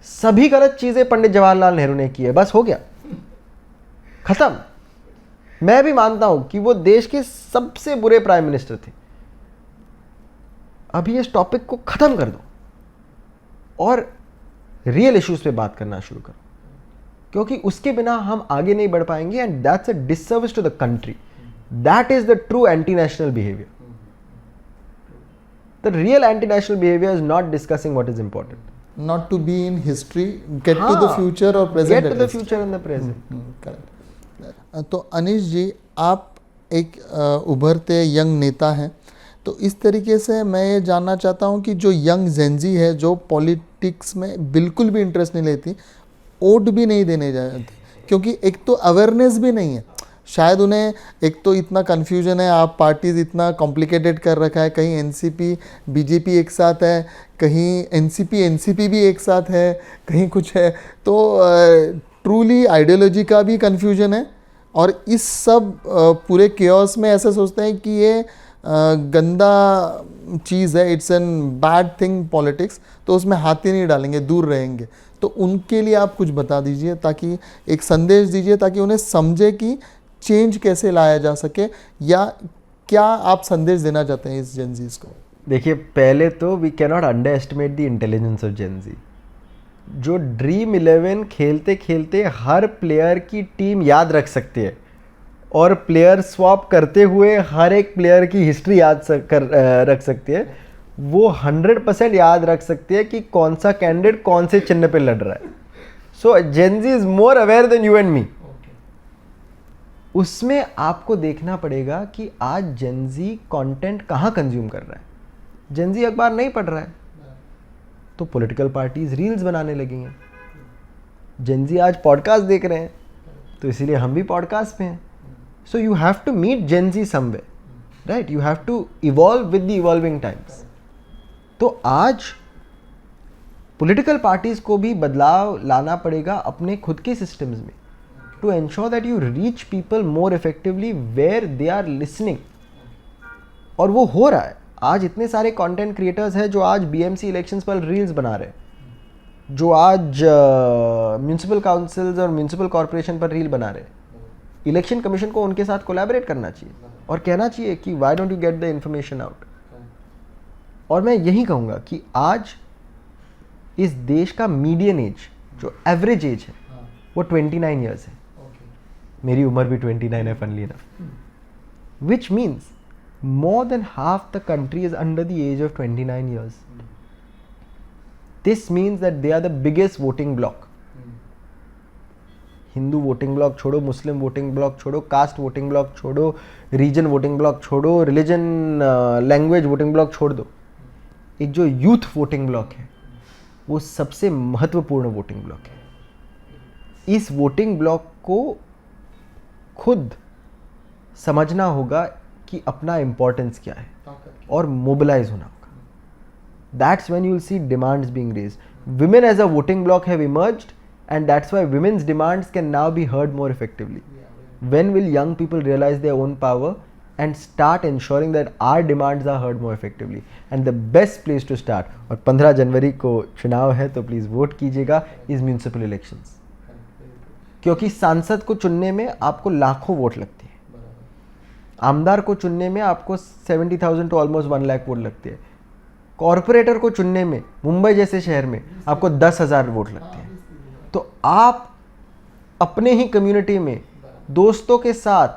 सभी गलत चीज़ें पंडित जवाहरलाल नेहरू ने की है, बस हो गया, खत्म। मैं भी मानता हूं कि वो देश के सबसे बुरे प्राइम मिनिस्टर थे। अभी इस टॉपिक को खत्म कर दो और रियल इश्यूज पे बात करना शुरू करो, क्योंकि उसके बिना हम आगे नहीं बढ़ पाएंगे। And that's a disservice to the country. That is the true anti national behaviour. The real anti national behaviour is not discussing what is important, not to be in history, get to the future or present, get to the future and the present. Correct. तो अनीश जी, आप एक उभरते young नेता हैं, तो इस तरीके से मैं ये जानना चाहता हूँ कि जो यंग जेनजी है, जो पॉलिटिक्स में बिल्कुल भी इंटरेस्ट नहीं लेती, वोट भी नहीं देने जाती, क्योंकि एक तो अवेयरनेस भी नहीं है, शायद उन्हें एक तो इतना कन्फ्यूजन है, आप पार्टीज इतना कॉम्प्लिकेटेड कर रखा है, कहीं एनसीपी बीजेपी एक साथ है, कहीं एनसीपी भी एक साथ है, कहीं कुछ है, तो ट्रूली आइडियोलॉजी का भी कन्फ्यूजन है। और इस सब पूरे केओस में ऐसा सोचते हैं कि ये गंदा चीज़ है, it's an bad thing politics, तो उसमें हाथ ही नहीं डालेंगे, दूर रहेंगे। तो उनके लिए आप कुछ बता दीजिए, ताकि एक संदेश दीजिए, ताकि उन्हें समझे कि चेंज कैसे लाया जा सके, या क्या आप संदेश देना चाहते हैं इस जेनजीज को? देखिए, पहले तो we can not under estimate the intelligence of Gen Z. जो ड्रीम 11 खेलते खेलते हर प्लेयर की टीम याद रख सकती है और प्लेयर स्वैप करते हुए हर एक प्लेयर की हिस्ट्री रख सकती है, वो 100% याद रख सकती है कि कौन सा कैंडिडेट कौन से चिन्ह पे लड़ रहा है। So Gen Z is more aware than you and me. उसमें आपको देखना पड़ेगा कि आज जेन जी कंटेंट कहाँ कंज्यूम कर रहा है. जेन जी अखबार नहीं पढ़ रहा है तो पॉलिटिकल पार्टीज रील्स बनाने लगी हैं. जेन जी आज पॉडकास्ट देख रहे हैं तो इसीलिए हम भी पॉडकास्ट पे हैं. So you have to meet Gen Z somewhere, right. You have to evolve with the evolving times. तो आज पॉलिटिकल पार्टीज को भी बदलाव लाना पड़ेगा अपने खुद के सिस्टम्स में, to ensure that you reach people more effectively where they are listening. और वो हो रहा है. आज इतने सारे कंटेंट क्रिएटर्स हैं जो आज बीएमसी इलेक्शंस पर रील्स बना रहे हैं, जो आज म्यूनिसिपल काउंसिल्स और म्यूनिसिपल कॉर्पोरेशन पर रील बना रहे हैं. इलेक्शन कमीशन को उनके साथ कोलैबोरेट करना चाहिए और कहना चाहिए कि why don't you get the information out. और मैं यही कहूँगा कि आज इस देश का मीडियन एज, जो एवरेज एज है, वो 29 ईयर्स है. मेरी उम्र भी 29 है, funnily enough. Which means more than half the country is under the age of 29 years. This means that they are the biggest voting bloc. Hindu voting block छोड़ो, मुस्लिम voting block छोड़ो, cast voting block छोड़ो, reason voting block छोड़ो, religion language voting block छोड़ दो. एक जो youth voting block है वो सबसे महत्वपूर्ण वोटिंग ब्लॉक है. इस वोटिंग ब्लॉक को खुद समझना होगा कि अपना इम्पोर्टेंस क्या है और मोबिलाइज होना होगा. That's when you will see demands being raised. Women as a voting bloc have emerged and that's why women's demands can now be heard more effectively. When will young people realize their own power and start ensuring that our demands are heard more effectively? And the best place to start, और 15 जनवरी को चुनाव है तो please vote कीजिएगा, is municipal elections. क्योंकि सांसद को चुनने में आपको लाखों वोट लगते हैं. आमदार को चुनने में आपको 70,000 टू ऑलमोस्ट 1 लाख वोट लगते हैं. कॉरपोरेटर को चुनने में मुंबई जैसे शहर में आपको 10,000 वोट लगते हैं. तो आप अपने ही कम्युनिटी में दोस्तों के साथ,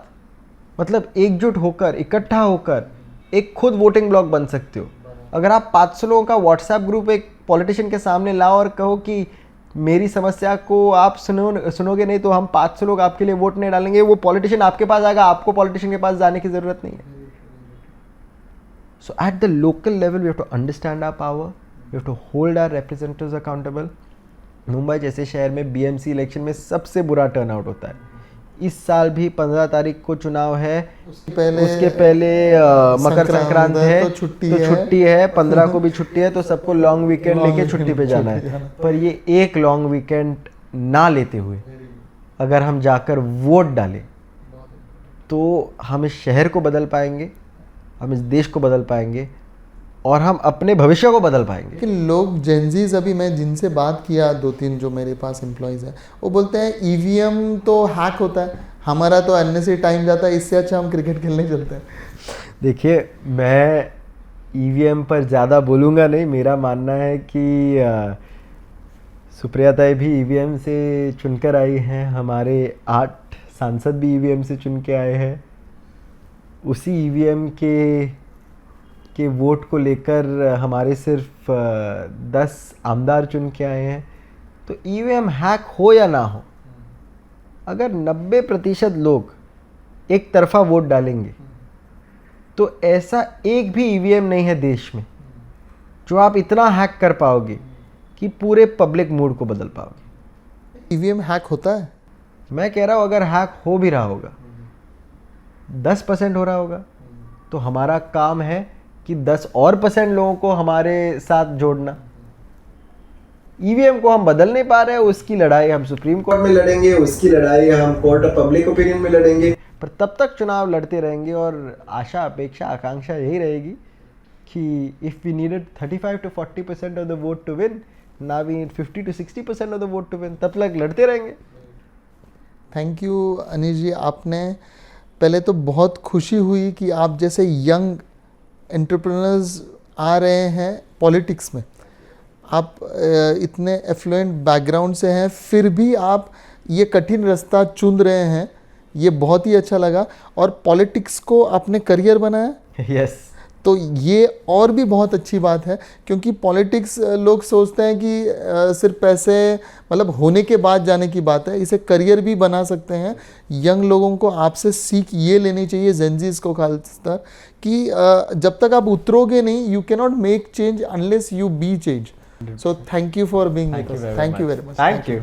मतलब एकजुट होकर, इकट्ठा होकर एक खुद वोटिंग ब्लॉक बन सकते हो. अगर आप 500 लोगों का व्हाट्सएप ग्रुप एक पॉलिटिशियन के सामने लाओ और कहो कि मेरी समस्या को आप सुनोगे नहीं तो हम 500 लोग आपके लिए वोट नहीं डालेंगे, वो पॉलिटिशियन आपके पास आएगा, आपको पॉलिटिशियन के पास जाने की ज़रूरत नहीं है. So at the local level we have to understand our power, we have to hold our representatives accountable. Mumbai जैसे शहर में बीएमसी इलेक्शन में सबसे बुरा टर्नआउट होता है. इस साल भी 15 तारीख को चुनाव है, उसके पहले मकर संक्रांत है तो छुट्टी है, 15 को भी छुट्टी है, तो सबको लॉन्ग वीकेंड लेके छुट्टी पे जाना है. पर ये एक लॉन्ग वीकेंड ना लेते हुए अगर हम जाकर वोट डालें तो हम इस शहर को बदल पाएंगे, हम इस देश को बदल पाएंगे और हम अपने भविष्य को बदल पाएंगे. कि लोग जेनजीज, अभी मैं जिनसे बात किया 2-3 जो मेरे पास एम्प्लॉयज़ हैं, वो बोलते हैं ईवीएम तो हैक होता है, हमारा तो अननेसेसरी टाइम जाता है, इससे अच्छा हम क्रिकेट खेलने चलते हैं. देखिए, मैं ईवीएम पर ज़्यादा बोलूँगा नहीं. मेरा मानना है कि सुप्रिया ताई भी ईवीएम से चुनकर आई हैं, हमारे 8 सांसद भी ईवीएम से चुन के आए हैं. उसी ईवीएम के वोट को लेकर हमारे सिर्फ 10 आमदार चुन के आए हैं. तो ईवीएम हैक हो या ना हो, अगर 90% लोग एक तरफा वोट डालेंगे तो ऐसा एक भी ईवीएम नहीं है देश में जो आप इतना हैक कर पाओगे कि पूरे पब्लिक मूड को बदल पाओगे. ईवीएम हैक होता है? मैं कह रहा हूँ अगर हैक हो भी रहा होगा, 10% हो रहा होगा, तो हमारा काम है कि 10 और % लोगों को हमारे साथ जोड़ना. ईवीएम को हम बदल नहीं पा रहे हैं, उसकी लड़ाई हम सुप्रीम कोर्ट में लड़ेंगे, उसकी लड़ाई हम कोर्ट ऑफ पब्लिक ओपिनियन में लड़ेंगे. पर तब तक चुनाव लड़ते रहेंगे और आशा, अपेक्षा, आकांक्षा यही रहेगी कि if we needed 35 to 40% of the vote to win, now we need 50 to 60% of the vote to win. तब तक लड़ते रहेंगे. Thank you Anish ji. आपने पहले तो बहुत खुशी हुई कि आप जैसे यंग एंटरप्रेन्योर्स आ रहे हैं पॉलिटिक्स में. आप इतने एफ्लुएंट बैकग्राउंड से हैं, फिर भी आप ये कठिन रास्ता चुन रहे हैं, ये बहुत ही अच्छा लगा. और पॉलिटिक्स को आपने करियर बनाया. यस. तो ये और भी बहुत अच्छी बात है, क्योंकि पॉलिटिक्स लोग सोचते हैं कि सिर्फ पैसे मतलब होने के बाद जाने की बात है, इसे करियर भी बना सकते हैं। यंग लोगों को आपसे सीख ये लेनी चाहिए, जेनजीज को खासकर, कि जब तक आप उतरोगे नहीं, you can not make change unless you B change. So thank you for being with us, thank you very much, thank you.